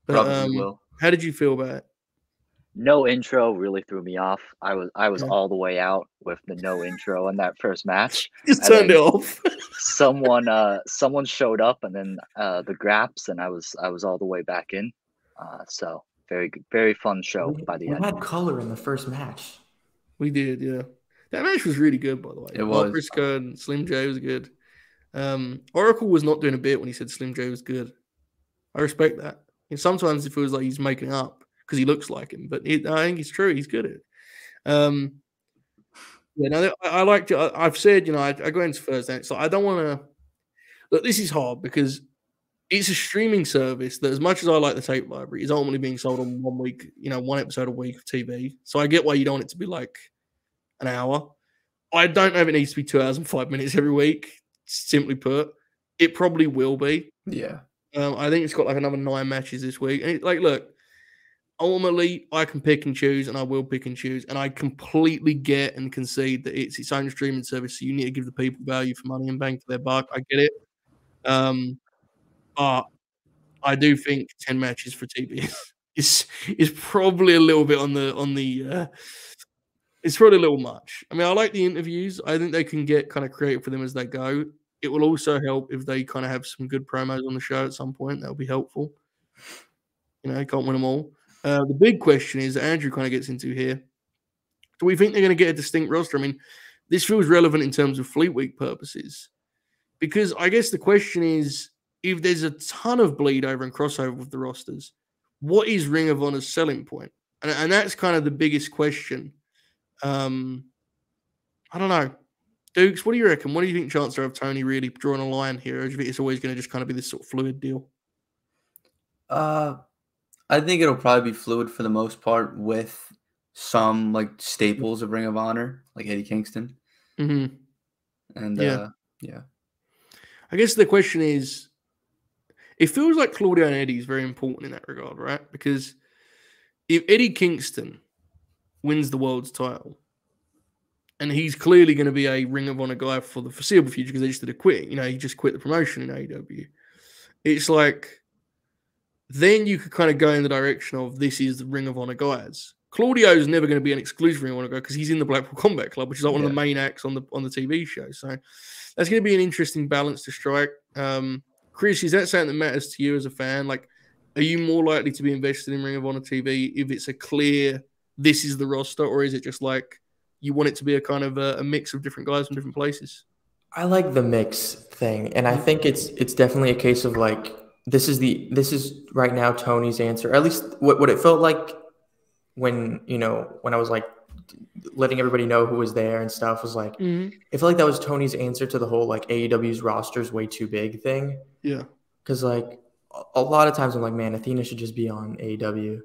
But, Probably will. How did you feel about it? No intro really threw me off. I was all the way out with the no intro in that first match. Just turned it off. someone showed up, and then the graps, and I was all the way back in. So very good, very fun show by the end. We had color in the first match. We did, yeah. That match was really good, by the way. It was. Briscoe and Slim J was good. Oracle was not doing a bit when he said Slim J was good. I respect that. And sometimes it feels like he's making up because he looks like him, but I think it's true. He's good at it. I liked it. I've said, I go into Thursday. So I don't want to look. This is hard because it's a streaming service that, as much as I like the tape library, is ultimately being sold on 1 week, one episode a week of TV. So I get why you don't want it to be like an hour. I don't know if it needs to be 2 hours and 5 minutes every week. Simply put, it probably will be. Yeah. I think it's got like another 9 matches this week. And look, ultimately, I can pick and choose, and I will pick and choose. And I completely get and concede that it's its own streaming service, so you need to give the people value for money and bang for their buck. I get it. But I do think 10 matches for TBS is probably a little bit on the it's probably a little much. I mean, I like the interviews. I think they can get kind of creative for them as they go. It will also help if they kind of have some good promos on the show at some point. That'll be helpful. You can't win them all. The big question is, Andrew kind of gets into here. Do we think they're going to get a distinct roster? I mean, this feels relevant in terms of Fleet Week purposes. Because I guess the question is, if there's a ton of bleed over and crossover with the rosters, what is Ring of Honor's selling point? And that's kind of the biggest question. I don't know. Dukes, what do you reckon? What do you think chances are of Tony really drawing a line here? Or do you think it's always going to just kind of be this sort of fluid deal? I think it'll probably be fluid for the most part, with some like staples of Ring of Honor, like Eddie Kingston. Mm-hmm. And yeah. I guess the question is, it feels like Claudio and Eddie is very important in that regard, right? Because if Eddie Kingston wins the world's title, and he's clearly going to be a Ring of Honor guy for the foreseeable future because they just did a quit. He just quit the promotion in AEW. It's like, then you could kind of go in the direction of this is the Ring of Honor guys. Claudio is never going to be an exclusive Ring of Honor guy because he's in the Blackpool Combat Club, which is like one of the main acts on the TV show. So that's going to be an interesting balance to strike. Chris, is that something that matters to you as a fan? Like, are you more likely to be invested in Ring of Honor TV if it's a clear this is the roster, or is it just like you want it to be a kind of a mix of different guys from different places? I like the mix thing, and I think it's definitely a case of like this is right now Tony's answer. Or at least what it felt like when I was like letting everybody know who was there and stuff was like I feel like that was Tony's answer to the whole like AEW's roster is way too big thing. Yeah, because like a lot of times I'm like, man, Athena should just be on AEW.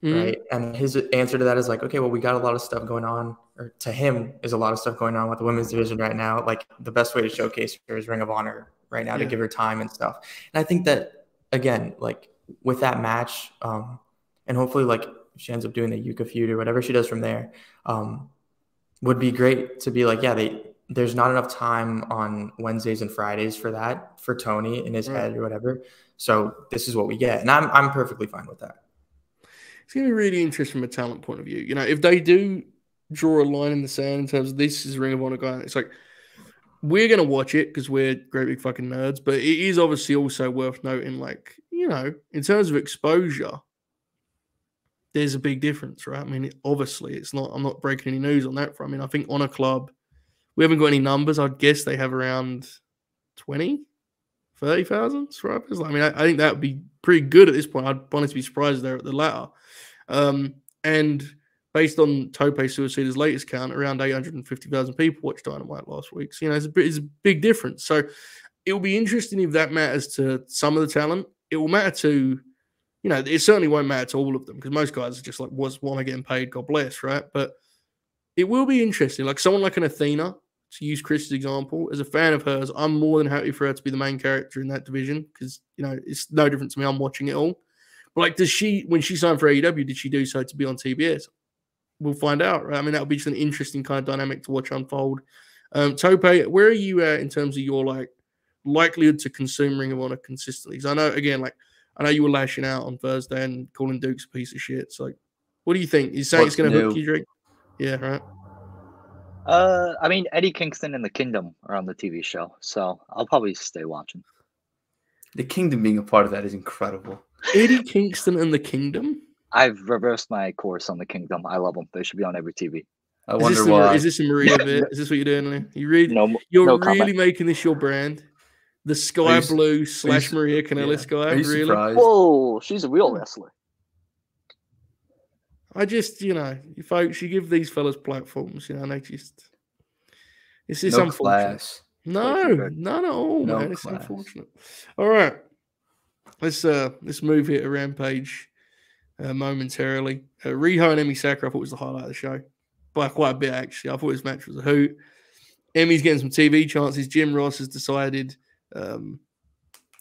Right. And his answer to that is like, okay, well, we got a lot of stuff going on, or to him is a lot of stuff going on with the women's division right now. Like, the best way to showcase her is Ring of Honor right now to give her time and stuff. And I think that, again, like with that match, and hopefully like she ends up doing the Yuka feud or whatever she does from there, would be great to be like, there's not enough time on Wednesdays and Fridays for that, for Tony in his head or whatever. So this is what we get. And I'm perfectly fine with that. It's going to be really interesting from a talent point of view. If they do draw a line in the sand in terms of this is Ring of Honor guy, it's like, we're going to watch it because we're great big fucking nerds, but it is obviously also worth noting, like, in terms of exposure, there's a big difference, right? I mean, obviously, it's not, I'm not breaking any news on that front. I mean, I think Honor Club, we haven't got any numbers. I'd guess they have around 20, 30,000 subscribers. I mean, I think that would be pretty good at this point. I'd honestly be surprised they're at the latter. And based on Tope Suicida's latest count, around 850,000 people watched Dynamite last week. So, it's a big difference. So it will be interesting if that matters to some of the talent. It will matter to, it certainly won't matter to all of them because most guys are just like, want to get paid, God bless, right? But it will be interesting. Like someone like an Athena to use Chris's example, as a fan of hers, I'm more than happy for her to be the main character in that division because, it's no different to me. I'm watching it all. But, like, when she signed for AEW, did she do so to be on TBS? We'll find out, right? I mean, that'll be just an interesting kind of dynamic to watch unfold. Tope, where are you at in terms of your, like, likelihood to consume Ring of Honor consistently? Because I know, again, like, I know you were lashing out on Thursday and calling Dukes a piece of shit. So, what do you think? You saying it's going to hook you, Drake? Yeah, right. I mean, Eddie Kingston and the Kingdom are on the TV show, so I'll probably stay watching. The Kingdom being a part of that is incredible. Eddie Kingston and the Kingdom? I've reversed my course on the Kingdom. I love them. They should be on every TV. I wonder why. Is this a Maria bit? Is this what you're doing? You're really making this your brand? The Sky Blue / Maria Kanellis guy? Are you really? surprised? Whoa, she's a real wrestler. I just, you folks, you give these fellas platforms, and they just, it's just unfortunate. Class. No, none at all, No man. It's class. unfortunate. All right, let's move here to Rampage momentarily. Riho and Emi Sakura, I thought was the highlight of the show by quite a bit, actually. I thought this match was a hoot. Emi's getting some TV chances. Jim Ross has decided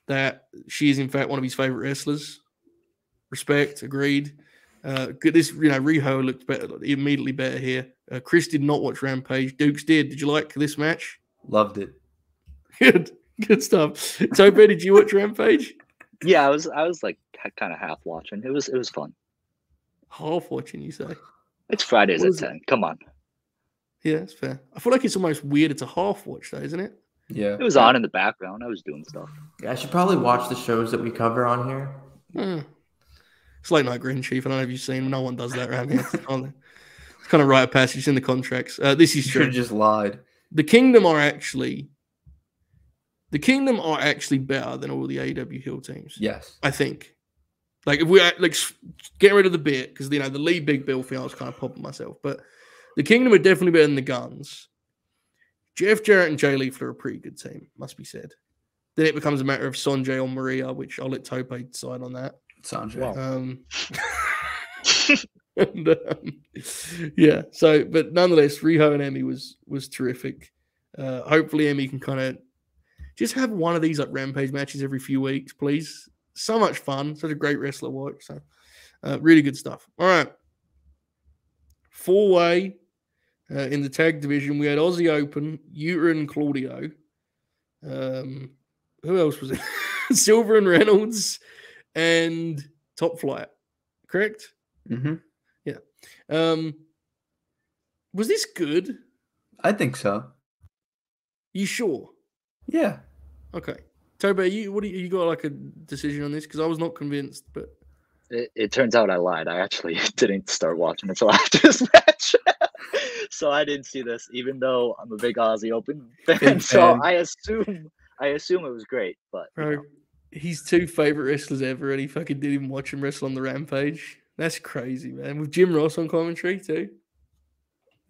that she is, in fact, one of his favorite wrestlers. Respect, agreed. This, Riho looked better, immediately better here. Chris did not watch Rampage. Dukes did. Did you like this match? Loved it. Good stuff. Tope, did you watch Rampage? Yeah, I was like kind of half watching. It was fun. Half watching, you say? It's Fridays at 10. Come on. Yeah, that's fair. I feel like it's almost weird. It's a half watch, though, isn't it? Yeah. It was on in the background. I was doing stuff. Yeah, I should probably watch the shows that we cover on here. It's Late Night Green Chief. I don't know if you've seen. No one does that around here. It's kind of rite of passage in the contracts. This is true. You just lied. The Kingdom are actually better than all the AEW heel teams. Yes, I think. Like, if we get rid of the bit, because the Lee Big Bill thing, I was kind of popping myself, but the Kingdom are definitely better than the Guns. Jeff Jarrett and Jay Lethal are a pretty good team, must be said. Then it becomes a matter of Sonjay or Maria, which I'll let Tope decide on that. Sanjay. Wow. Yeah. So, but nonetheless, Riho and Emi was terrific. Hopefully, Emi can kind of just have one of these like Rampage matches every few weeks, please. So much fun. Such a great wrestler to watch. So, really good stuff. All right. 4-way in the tag division, we had Aussie Open, Yuta and Claudio. Who else was it? Silver and Reynolds and Top Flight. Correct? Mm-hmm. Yeah. Was this good? I think so. You sure? Yeah. Okay. Tobe, you got like a decision on this? Because I was not convinced, but it turns out I lied. I actually didn't start watching until after this match. So I didn't see this, even though I'm a big Aussie Open fan. So I assume it was great, but bro, his two favorite wrestlers ever, and he fucking didn't even watch him wrestle on the Rampage. That's crazy, man. With Jim Ross on commentary too.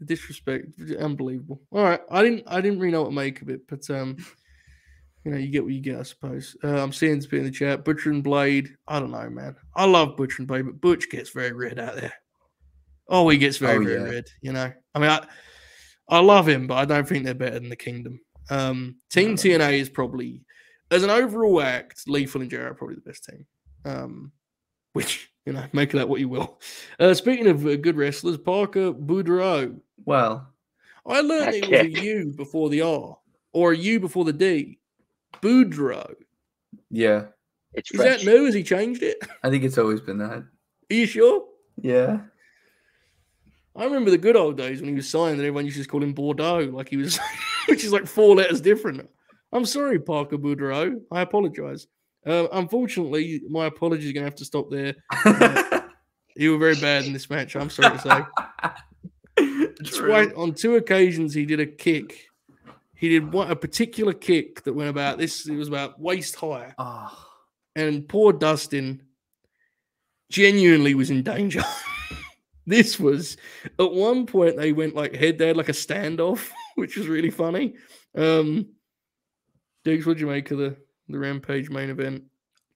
The disrespect, unbelievable. All right, I didn't really know what to make of it, but you get what you get, I suppose. I'm seeing this bit in the chat. Butcher and Blade. I don't know, man. I love Butcher and Blade, but Butch gets very red out there. Oh, he gets very red. I mean, I love him, but I don't think they're better than the Kingdom. Team TNA is probably, as an overall act, Lethal and Jarrett are probably the best team. Which, make of that what you will. Speaking of good wrestlers, Parker Boudreaux. Well, I learned it was a U before the R, or a U before the D. Boudreaux. Yeah. It's Is French. that new? Has he changed it? I think it's always been that. Are you sure? Yeah. I remember the good old days when he was signed and everyone used to just call him Bordeaux, like he was, which is like 4 letters different. I'm sorry, Parker Boudreaux. I apologize. Unfortunately, my apologies are going to have to stop there. You were very bad in this match, I'm sorry to say. That's right. On 2 occasions, he did a kick. He did a particular kick that went about this. It was about waist high. Oh. And poor Dustin genuinely was in danger. This was, at one point, they went like head. They had like a standoff, which was really funny. Dukes, what'd you make of the Rampage main event?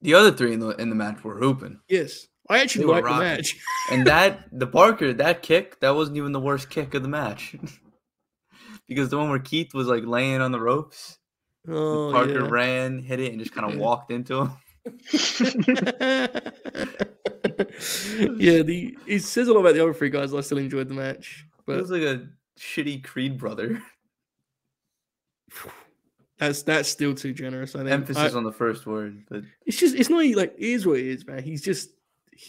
The other 3 in the match were hooping. Yes. I actually liked the match. And the Parker, that kick, that wasn't even the worst kick of the match. because the one where Keith was like laying on the ropes. Oh, Parker yeah. ran, hit it, and just kind of walked into him. Yeah, it says a lot about the other three guys. I still enjoyed the match, It but was like a shitty Creed brother. that's still too generous. I think Emphasis on the first word, but it's not like it is what it is, man. He's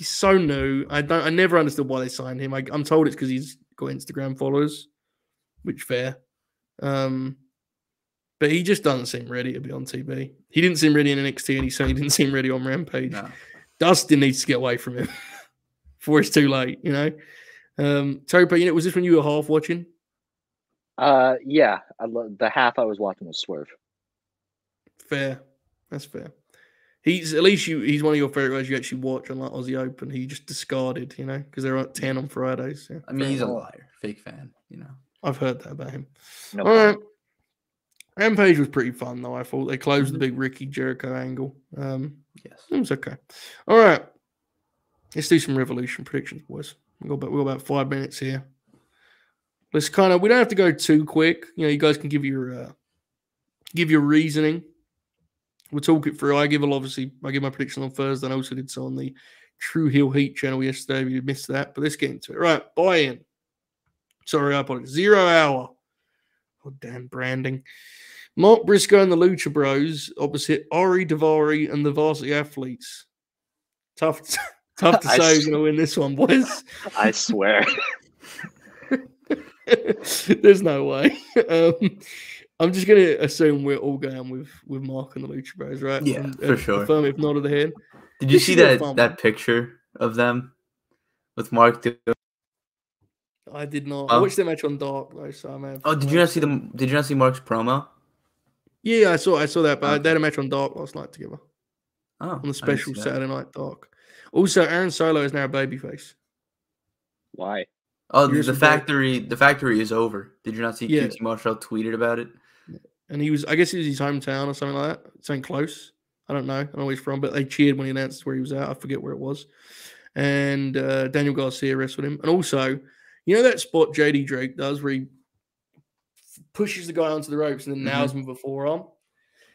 so new. I never understood why they signed him. I'm told it's because he's got Instagram followers, which fair. But he just doesn't seem ready to be on TV. He didn't seem ready in NXT, and he certainly didn't seem ready on Rampage. no. Dustin needs to get away from him before it's too late, you know. Tope, was this when you were half watching? Yeah. The half I was watching was Swerve. Fair, that's fair. He's at least he's one of your favorite guys you actually watch on like Aussie Open. He just discarded, because they're at 10 on Fridays. Yeah. I mean, he's a liar, fake fan, I've heard that about him. No All right. Rampage was pretty fun, though. I thought they closed the big Ricky Jericho angle. Yes. It was okay. All right. Let's do some Revolution predictions, boys. We've got about 5 minutes here. Let's we don't have to go too quick. You guys can give your reasoning. We'll talk it through. I give my prediction on Thursday. And I also did so on the True Heel Heat channel yesterday. If you missed that, but let's get into it. Right. Buy-in. Sorry, I apologize. 0 hour. Oh, damn branding. Mark Briscoe and the Lucha Bros opposite Ori Davari and the Varsity Athletes. Tough to say who's going to win this one, boys. I swear. There's no way. I'm just going to assume we're all going with Mark and the Lucha Bros, right? Yeah, for sure. Affirm if not of the head. Did you see that picture of them with Mark doing? I did not. I watched the match on Dark though, so I may have. Oh, did you not see them? Did you not see Mark's promo? Yeah, I saw that, but they had a match on Dark last night together. Oh, on the special Saturday Night Dark. Also, Aaron Solo is now a babyface. Why? Oh, the factory is over. Did you not see QT Marshall tweeted about it? And I guess it was his hometown or something like that. Something close. I don't know. I don't know where he's from, but they cheered when he announced where he was at. I forget where it was. And Daniel Garcia wrestled him. And also, that spot JD Drake does where he pushes the guy onto the ropes and then nails him with a forearm?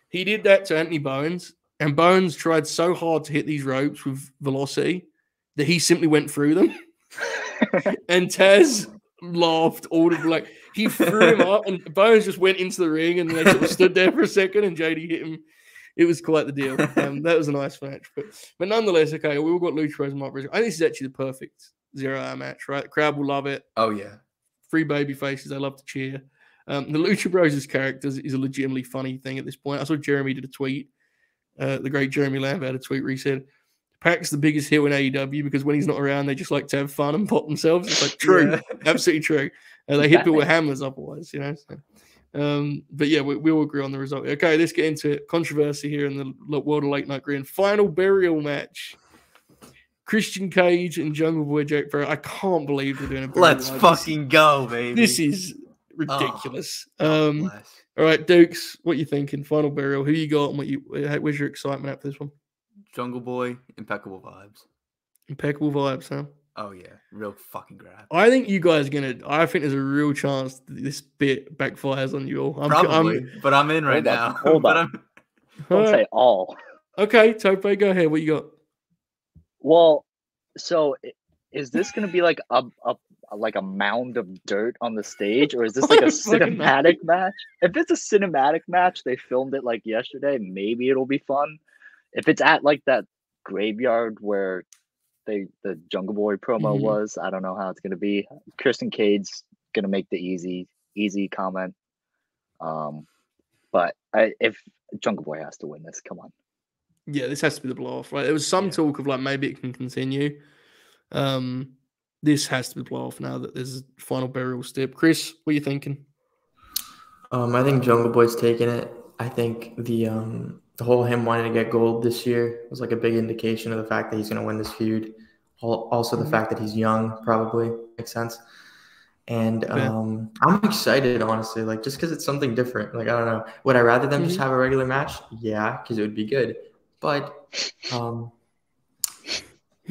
He did that to Anthony Bowens, and Bowens tried so hard to hit these ropes with velocity that he simply went through them. And Taz laughed audibly. He threw him up, and Bowens just went into the ring, and they sort of stood there for a second, and JD hit him. It was quite the deal. That was a nice match. But nonetheless, okay, we all got Lucha Bros and Mark Briscoe. I think this is actually the perfect 0 hour match, right? The crowd will love it. Oh, yeah. 3 baby faces. They love to cheer. The Lucha Bros' characters is a legitimately funny thing at this point. I saw Jeremy did a tweet. The great Jeremy Lambert had a tweet where he said, Pac's the biggest heel in AEW because when he's not around, they just like to have fun and pop themselves. It's like true. Yeah. Absolutely true. They hit people with hammers otherwise, So. But yeah, we all agree on the result. Okay, let's get into it. Controversy here in the world of late night green. Final burial match. Christian Cage and Jungle Boy Jake Farrell. I can't believe they're doing a burial Let's fucking go, baby. This is ridiculous. All right, Dukes, what you thinking? Final burial. Who you got and where's your excitement at for this one? Jungle Boy, impeccable vibes. Impeccable vibes, huh? Oh yeah, real fucking grab. I think you guys are I think there's a real chance that this bit backfires on you all. Probably, but I'm in right now. Hold on. Don't say all. Okay, Tope, go ahead. What you got? Well, so is this going to be like a mound of dirt on the stage, or is this like a cinematic match? If it's a cinematic match, they filmed it like yesterday. Maybe it'll be fun. If it's at like that graveyard where the Jungle Boy promo was, I don't know how it's going to be. Christian Cage's going to make the easy comment. But if Jungle Boy has to win this, come on. Yeah, this has to be the blow-off, right? There was some talk of like maybe it can continue. This has to be the blow-off now that there's a final burial step. Chris, what are you thinking? I think Jungle Boy's taking it. I think the whole him wanting to get gold this year was like a big indication of the fact that he's going to win this feud. Also, the fact that he's young probably makes sense. And I'm excited, honestly, like just because it's something different. Like, I don't know. Would I rather them just have a regular match? Yeah, because it would be good. But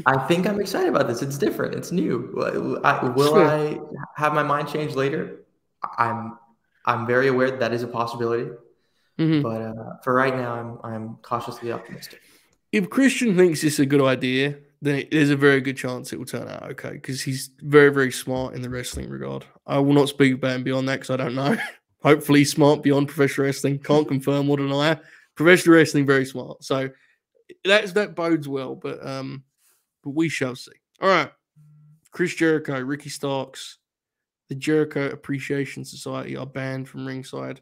I think I'm excited about this. It's different. It's new. Will I have my mind changed later? I I'm very aware that is a possibility. Mhm. But for right now, I'm cautiously optimistic. If Christian thinks it's a good idea, then there's a very good chance it will turn out okay because he's very, very smart in the wrestling regard. I will not speak about him beyond that because I don't know. Hopefully, he's smart beyond professional wrestling. Can't confirm or deny. Professional wrestling, very smart. So that bodes well, but we shall see. All right, Chris Jericho, Ricky Starks, the Jericho Appreciation Society are banned from ringside.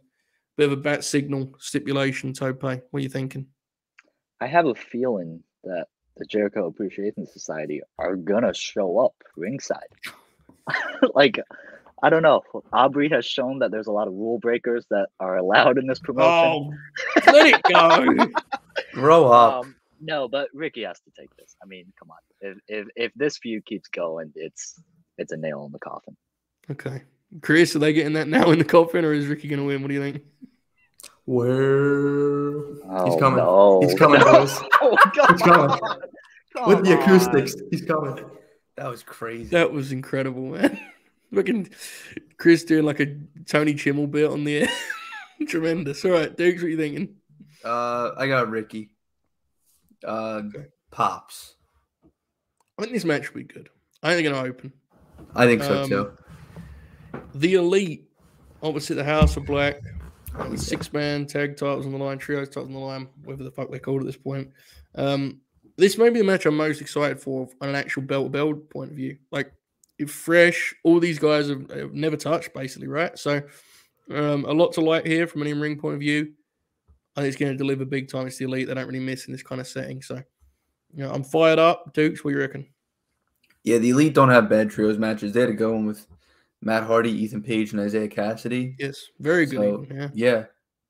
Bit of a bat signal stipulation. Tope, what are you thinking? I have a feeling that the Jericho Appreciation Society are gonna show up ringside. Like, I don't know. Aubrey has shown that there's a lot of rule breakers that are allowed in this promotion. Oh, let it go. Grow up. No, but Ricky has to take this. I mean, come on. If this feud keeps going, it's a nail in the coffin. Okay. Chris, are they getting that now in the coffin, or is Ricky going to win? What do you think? He's coming. No. He's coming, boys. He's coming. With the acoustics. He's coming. That was crazy. That was incredible, man. Looking Chris doing like a Tony Chimmel bit on the air. Tremendous. All right, Dukes, what are you thinking? I got Ricky. Pops. I think this match will be good. I think they're going to open. I think so too. The Elite, obviously the House of Black, 6-man tag titles on the line, trios titles on the line, whatever the fuck they're called at this point. This may be the match I'm most excited for on an actual belt point of view. Like, it's fresh. All these guys have never touched, basically, right? So, a lot to like here from an in-ring point of view. I think it's going to deliver big time. It's the Elite. They don't really miss in this kind of setting. So, I'm fired up. Dukes, what do you reckon? Yeah, the Elite don't have bad trios matches. They had to go in with Matt Hardy, Ethan Page, and Isaiah Cassidy. Yes, very good. So, even, yeah.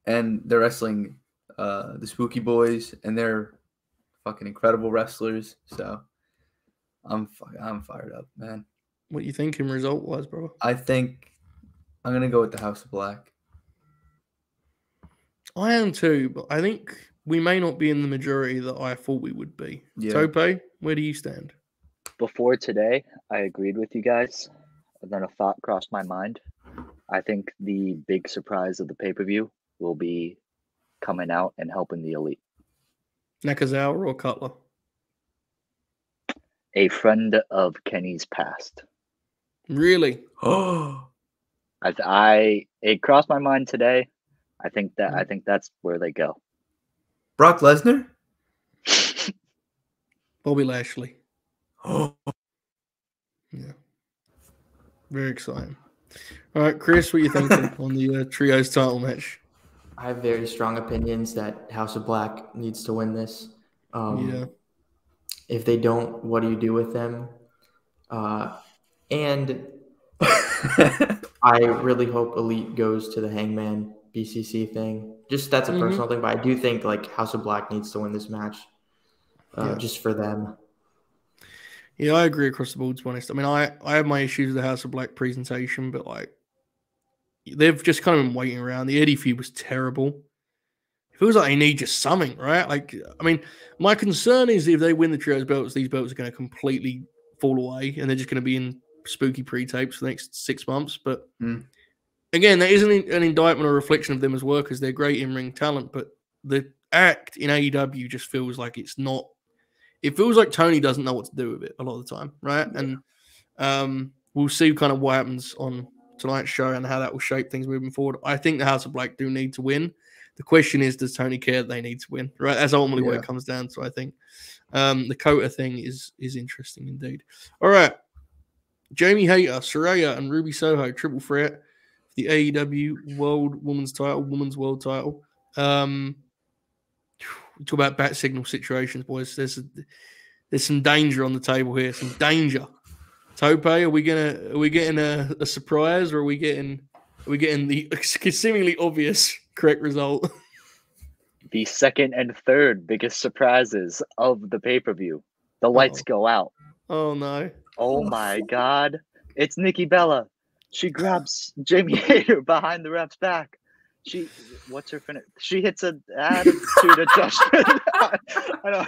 And they're wrestling the Spooky Boys, and they're fucking incredible wrestlers. So I'm fired up, man. What you thinking result-wise, bro? I think I'm going to go with the House of Black. I am too, but I think we may not be in the majority that I thought we would be. Yeah. Tope, where do you stand? Before today, I agreed with you guys. And then a thought crossed my mind. I think the big surprise of the pay-per-view will be coming out and helping the Elite. Nakazawa or Cutler? A friend of Kenny's past. Really? Oh, It crossed my mind today. I think that's where they go. Brock Lesnar? Bobby Lashley. Oh, Yeah. Very exciting. All right, Chris, what are you thinking on the trios title match? I have very strong opinions that House of Black needs to win this. Yeah. If they don't, what do you do with them? And I really hope Elite goes to the Hangman BCC thing. Just that's a personal thing, but I do think like House of Black needs to win this match just for them. Yeah, I agree across the board, to be honest. I mean, I have my issues with the House of Black presentation, but like they've just kind of been waiting around. The Eddie feud was terrible. It feels like they need just something, right? Like, I mean, my concern is if they win the trios belts, these belts are going to completely fall away and they're just going to be in spooky pre-tapes for the next 6 months. But again, that isn't an indictment or reflection of them as workers. They're great in-ring talent, but the act in AEW just feels like it's not. It feels like Tony doesn't know what to do with it a lot of the time, right? Yeah. And we'll see kind of what happens on tonight's show and how that will shape things moving forward. I think the House of Black do need to win. The question is, does Tony care that they need to win? Right? That's ultimately what it comes down to, I think. The Kota thing is interesting indeed. All right. Jamie Hayter, Saraya, and Ruby Soho, triple threat. The AEW World Women's title, Women's World title. Talk about bat signal situations, boys. There's some danger on the table here. Some danger. Tope, are we getting a surprise, or are we getting the seemingly obvious correct result? The second and third biggest surprises of the pay-per-view. The lights go out. Oh no! Oh my God! It's Nikki Bella. She grabs Jamie Hayter behind the ref's back. What's her finish? She hits an attitude adjustment. I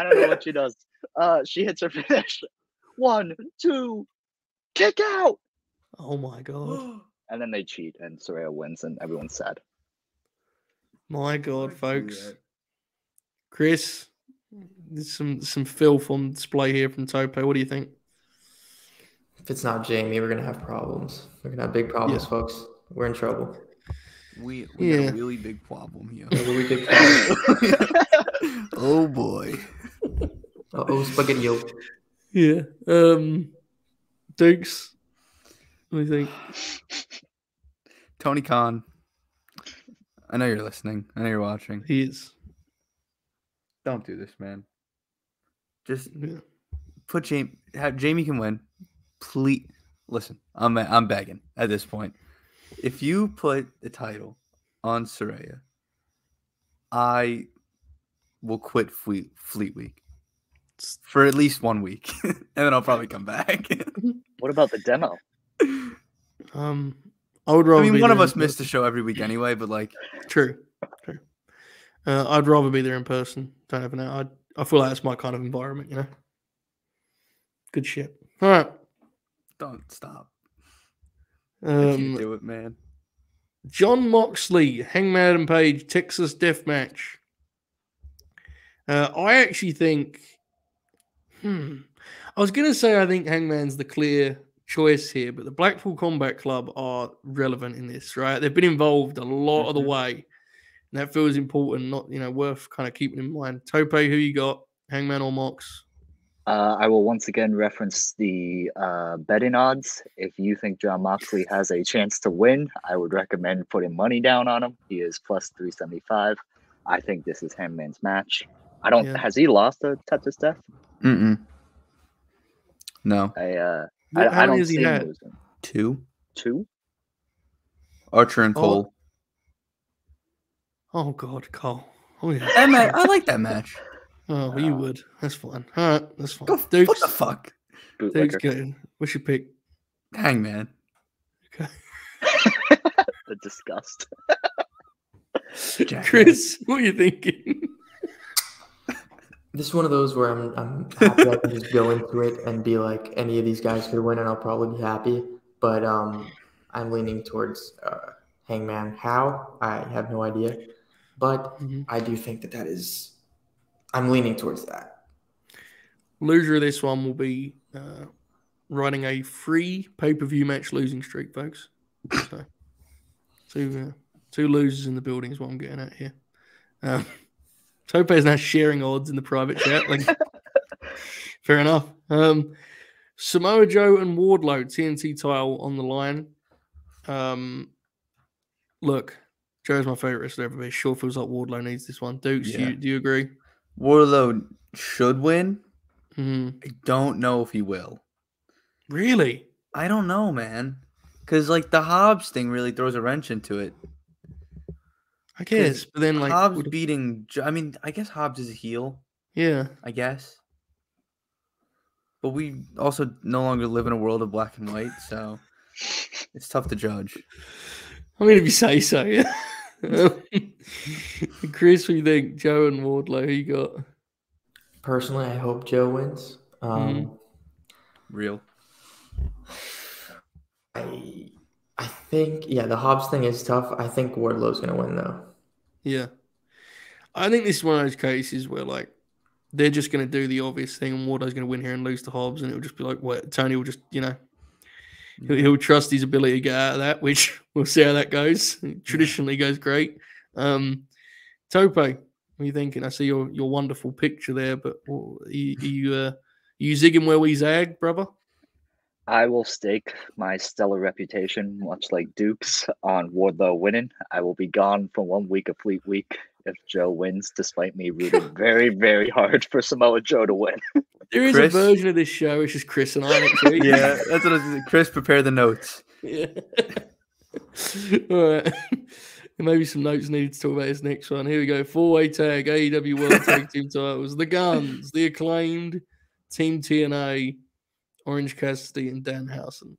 don't know what she does. She hits her finish. 1, 2, kick out. Oh my God. And then they cheat, and Saraya wins, and everyone's sad. My God, folks. Chris, there's some filth on display here from Tope. What do you think? If it's not Jamie, we're gonna have problems. We're gonna have big problems, folks. We're in trouble. We got a really big problem here. A really big problem. Oh boy. Oh, spaghetti. Yeah. Dukes, what do you think? Tony Khan. I know you're listening. I know you're watching. He is. Don't do this, man. Just put Jamie. Jamie can win. Please listen. I'm begging at this point. If you put the title on Saraya, I will quit Fleet Week for at least 1 week, and then I'll probably come back. What about the demo? I would rather. I mean, one of us missed the show every week anyway, but like, true. I'd rather be there in person. Don't have an. I feel like that's my kind of environment, you know. Good shit. All right. Don't stop. I Um, can't do it, man. John Moxley, Hangman and Page, Texas Death Match. I actually think. I was gonna say I think Hangman's the clear choice here, but the Blackpool Combat Club are relevant in this, right? They've been involved a lot of the way, and that feels important, not worth kind of keeping in mind. Tope, who you got? Hangman or Mox? I will once again reference the betting odds. If you think John Moxley has a chance to win, I would recommend putting money down on him. He is plus 375. I think this is Hangman's match. I don't. Yeah. Has he lost to Texas Death? No. I don't see him losing. Two? Archer and Cole. Oh God, Cole. Oh yeah. I like that match. Oh, you would. That's fine. All right, that's fine. What Dukes, the fuck? Dukes, good. What's your pick? Hangman. Okay. The disgust. Chris, what are you thinking? This is one of those where I'm happy I can just go into it and be like, any of these guys could win and I'll probably be happy. But I'm leaning towards Hangman. How? I have no idea. But I do think that is – I'm leaning towards that. Loser of this one will be running a free pay-per-view match losing streak, folks. So, two losers in the building is what I'm getting at here. Tope is now sharing odds in the private chat. Like, fair enough. Samoa Joe and Wardlow, TNT title on the line. Look, Joe's my favorite wrestler ever, but it sure feels like Wardlow needs this one. Dukes, do you agree? Wardlow should win. I don't know if he will. Really? I don't know, man. Because, like, the Hobbs thing really throws a wrench into it. I guess, but then, like... Hobbs beating... I mean, I guess Hobbs is a heel. Yeah. I guess. But we also no longer live in a world of black and white, so it's tough to judge. I mean, if you say so, yeah. Chris, what do you think? Joe and Wardlow, who you got? Personally, I hope Joe wins. Real. I think, the Hobbs thing is tough. I think Wardlow's going to win, though. Yeah. I think this is one of those cases where, like, they're just going to do the obvious thing and Wardlow's going to win here and lose to Hobbs, and it'll just be like, what? Tony will just, he'll trust his ability to get out of that, which we'll see how that goes. It traditionally goes great. Tope, what are you thinking? I see your wonderful picture there, but are you zigging where we zag, brother? I will stake my stellar reputation, much like Duke's, on Wardlow winning. I will be gone for 1 week of Fleet Week if Joe wins, despite me rooting very, very hard for Samoa Joe to win. There is a version of this show, which is Chris and I, actually. Yeah, that's what I was saying. Chris, prepare the notes. Yeah. All right. Maybe some notes needed to talk about this next one. Here we go. 4-way tag, AEW World Tag Team titles. The Guns, the Acclaimed, Team TNA, Orange Cassidy, and Danhausen.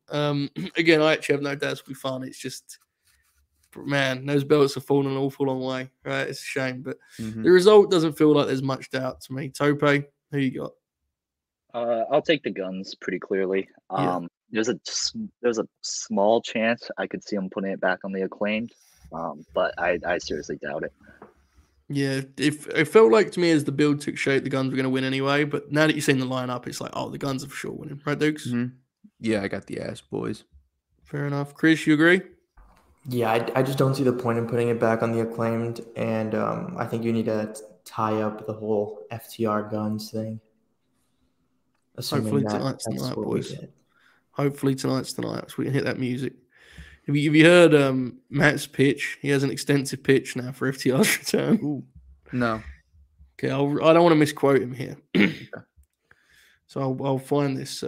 Again, I actually have no doubts it'll be fun. It's just, man, those belts have fallen an awful long way, right? It's a shame, but the result doesn't feel like there's much doubt to me. Tope, who you got? I'll take the Guns pretty clearly. There's a small chance I could see him putting it back on the Acclaimed, but I seriously doubt it. Yeah, it felt like to me as the build took shape, the Guns were going to win anyway. But now that you've seen the lineup, it's like, oh, the Guns are for sure winning, right, Dukes? Mm-hmm. Yeah, I got the ass, boys. Fair enough. Chris, you agree? Yeah, I just don't see the point in putting it back on the Acclaimed, and I think you need to tie up the whole FTR Guns thing. Hopefully tonight's the night, boys. Hopefully tonight's the night, so we can hit that music. Have you heard Matt's pitch? He has an extensive pitch now for FTR's return. Ooh, no. Okay, I don't want to misquote him here. So I'll find this.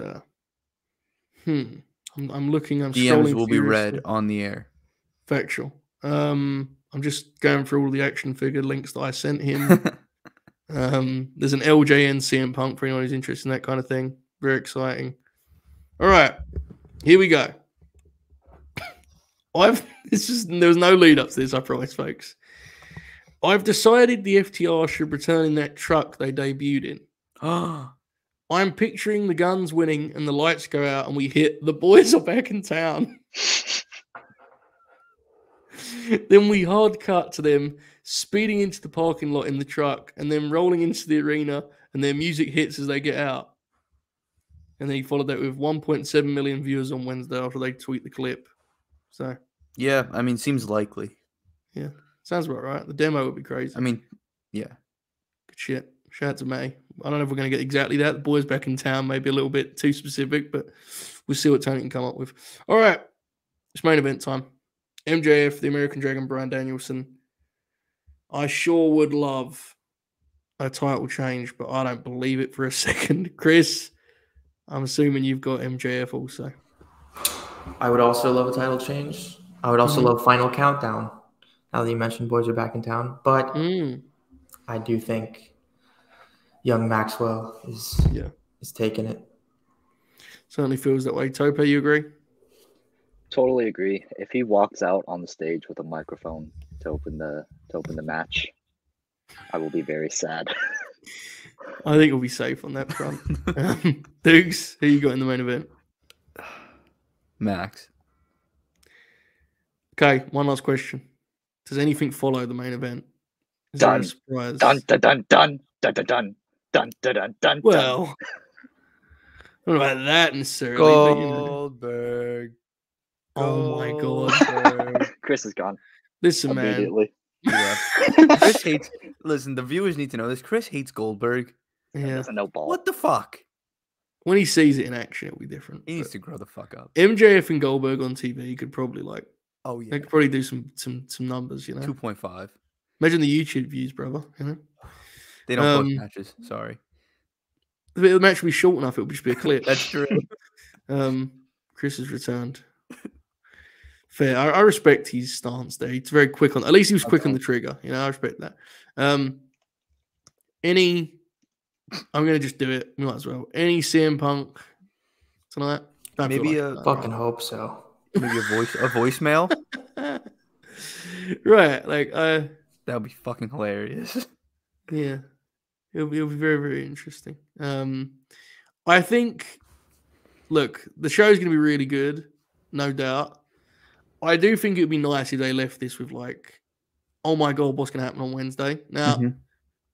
I'm looking. I'm DMs will scrolling be read on the air. Factual. I'm just going through all the action figure links that I sent him. There's an LJN CM Punk for anyone who's interested in that kind of thing. Very exciting. All right, here we go. There was no lead up to this, I promise, folks. I've decided the FTR should return in that truck they debuted in. I'm picturing the Guns winning and the lights go out and we hit the boys are back in town. Then we hard cut to them speeding into the parking lot in the truck and then rolling into the arena and their music hits as they get out. And then he followed that with 1.7 million viewers on Wednesday after they tweet the clip. So, yeah, I mean, seems likely. Yeah, sounds about right. The demo would be crazy. I mean, yeah. Good shit. Shout out to May. I don't know if we're going to get exactly that. The boys back in town, maybe a little bit too specific, but we'll see what Tony can come up with. All right, it's main event time. MJF, the American Dragon, Bryan Danielson. I sure would love a title change, but I don't believe it for a second. Chris, I'm assuming you've got MJF also. I would also love a title change. I would also love Final Countdown. Now that you mentioned boys are back in town, but I do think young Maxwell is taking it. Certainly feels that way. Tope, you agree? Totally agree. If he walks out on the stage with a microphone to open the match, I will be very sad. I think we'll be safe on that front. Dukes, who you got in the main event? Max. Okay, one last question. Does anything follow the main event? Is Done. there a surprise? Dun dun dun dun dun dun dun dun dun dun dun. Well, I don't know about that necessarily. Goldberg. Oh my god. Chris is gone. Listen, man. Immediately. Yeah. Chris hates. Listen, the viewers need to know this. Chris hates Goldberg. He Yeah. doesn't know ball. What the fuck? When he sees it in action, it'll be different. He needs to grow the fuck up. MJF and Goldberg on TV could probably Oh yeah. they could probably do some numbers, you know. 2.5. Imagine the YouTube views, brother. You know, They don't book matches. Sorry. if the match would be short enough, it would just be a clip. That's true. Chris has returned. Fair. I respect his stance there. He's very quick on. At least he was quick on the trigger. You know, I respect that. I'm gonna just do it. We might as well. Any CM Punk tonight? Don't feel Maybe like it, Fucking hope so. maybe a voicemail. right. Like That would be fucking hilarious. yeah. It'll be very, very interesting. I think look, the show's gonna be really good, no doubt. I do think it'd be nice if they left this with like, oh my god, what's gonna happen on Wednesday? Now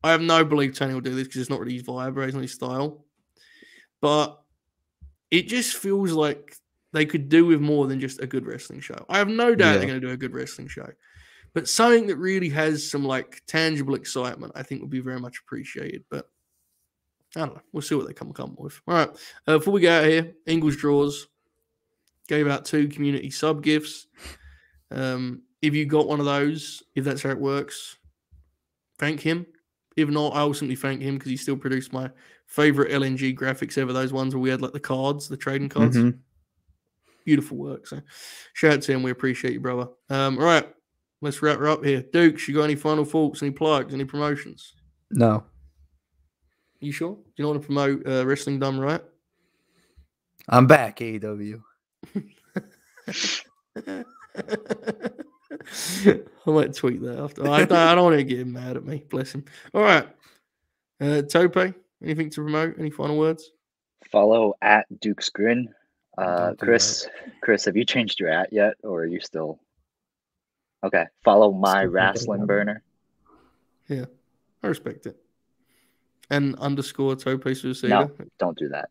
I have no belief Tony will do this because it's not really his vibe, right? It's not his style. But it just feels like they could do with more than just a good wrestling show. I have no doubt they're going to do a good wrestling show. But something that really has some like tangible excitement, I think would be very much appreciated. But I don't know. We'll see what they come up with. All right. Before we go out here, Ingles Draws gave out 2 community sub gifts. If you got one of those, if that's how it works, thank him. If not, I ultimately thank him because he still produced my favorite LNG graphics ever. Those ones where we had like the cards, the trading cards. Beautiful work. So shout out to him. We appreciate you, brother. All right. Let's wrap her up here. Dukes, you got any final thoughts, any plugs, any promotions? No. You sure? Do you not want to promote Wrestling Done Right? I'm back, AEW. I might tweet that after. I don't want to get him mad at me. Bless him. All right. Tope, anything to promote? Any final words? Follow at Duke's Grin Don't do Chris, have you changed your @ yet, or are you still? Okay, follow my Still wrestling burner. Yeah, I respect it. And _ Tope Suicida. No, don't do that.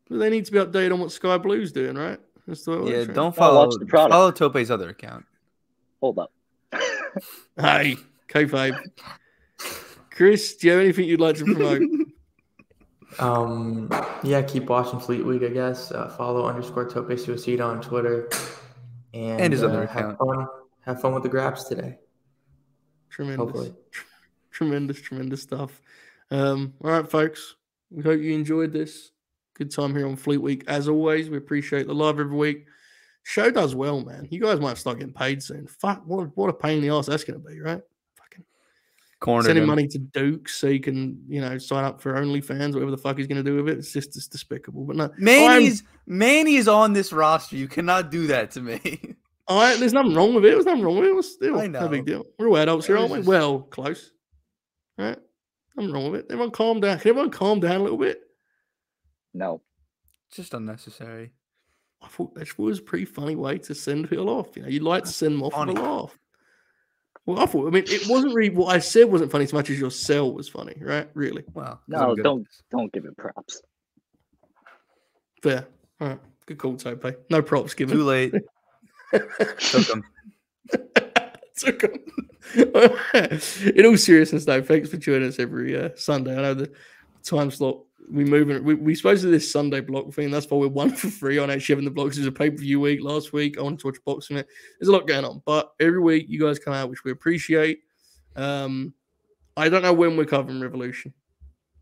But they need to be updated on what Sky Blue's doing, right? That's the way it Yeah, works, right? don't watch the product. follow Tope's other account. Hold up. Hey, kayfabe. Chris, do you have anything you'd like to promote? Yeah, keep watching Fleet Week, I guess. Follow _ Tope Suicida on Twitter. And his other account. Have fun with the Graps today. Tremendous. Hopefully. Tremendous stuff. All right, folks. We hope you enjoyed this. Good time here on Fleet Week. As always, we appreciate the love every week. Show does well, man. You guys might start getting paid soon. Fuck, what a pain in the ass that's going to be, right? Fucking sending money to Duke so you can, sign up for OnlyFans, whatever the fuck he's going to do with it. It's despicable. But no, Manny is on this roster. You cannot do that to me. There's nothing wrong with it. There's nothing wrong with it. It's still I know. no big deal. We're all adults here, aren't we? just- Well, close. All right? Nothing wrong with it. Everyone calm down. Can everyone calm down a little bit? No. Just unnecessary. I thought that was a pretty funny way to send people off. You'd like to send them off with a laugh. Well, it wasn't really what I said wasn't funny as much as your sell was funny, right? Really. Well, No, don't give it props. Fair. All right. Good call, Tope. No props given. Too late. Took him. Took him. In all seriousness, though, thanks for joining us every Sunday. I know the time slot we supposed to do this Sunday block thing. That's why we're 1 for 3 on actually having the blocks. It was a pay-per-view week last week. I wanted to watch boxing. There's a lot going on, but every week you guys come out, which we appreciate. I don't know when we're covering Revolution.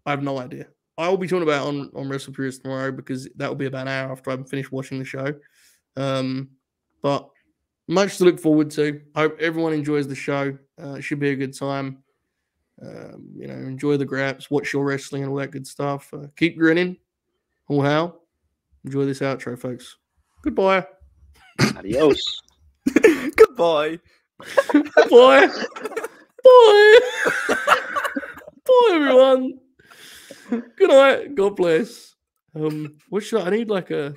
I have no idea. I will be talking about it on Wrestle Purist tomorrow because that will be about an hour after I've finished watching the show. But much to look forward to. I hope everyone enjoys the show. It should be a good time. Enjoy the graps, watch your wrestling and all that good stuff. Keep grinning. All how. Enjoy this outro, folks. Goodbye. Adios. Goodbye. Bye. Bye. Bye, everyone. Good night. God bless. What should I need? Like a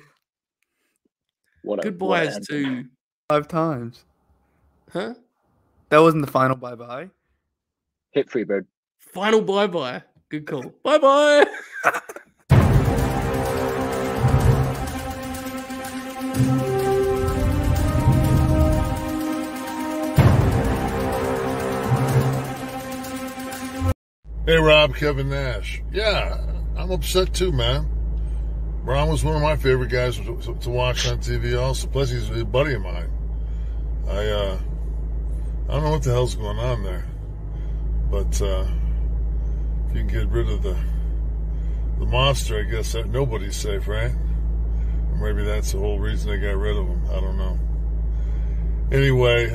goodbyes to 5 times. Huh? That wasn't the final bye-bye. Hit Freebird. Final bye-bye. Good call. Bye-bye. Hey, Rob, Kevin Nash. Yeah, I'm upset too, man. Ron was one of my favorite guys to watch on TV also. Plus, he's a buddy of mine. I don't know what the hell's going on there. But if you can get rid of the monster, I guess that nobody's safe, right? Or maybe that's the whole reason they got rid of him. I don't know. Anyway,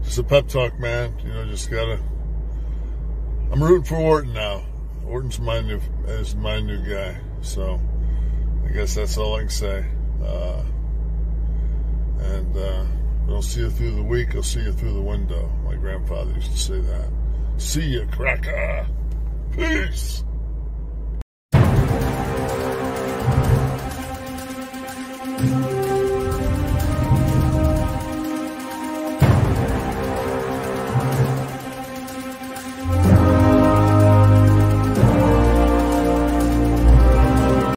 just a pep talk, man. Just gotta... I'm rooting for Orton now. Orton's my new guy. So I guess that's all I can say. I'll see you through the week. I'll see you through the window. My grandfather used to say that. See ya, cracker. Peace.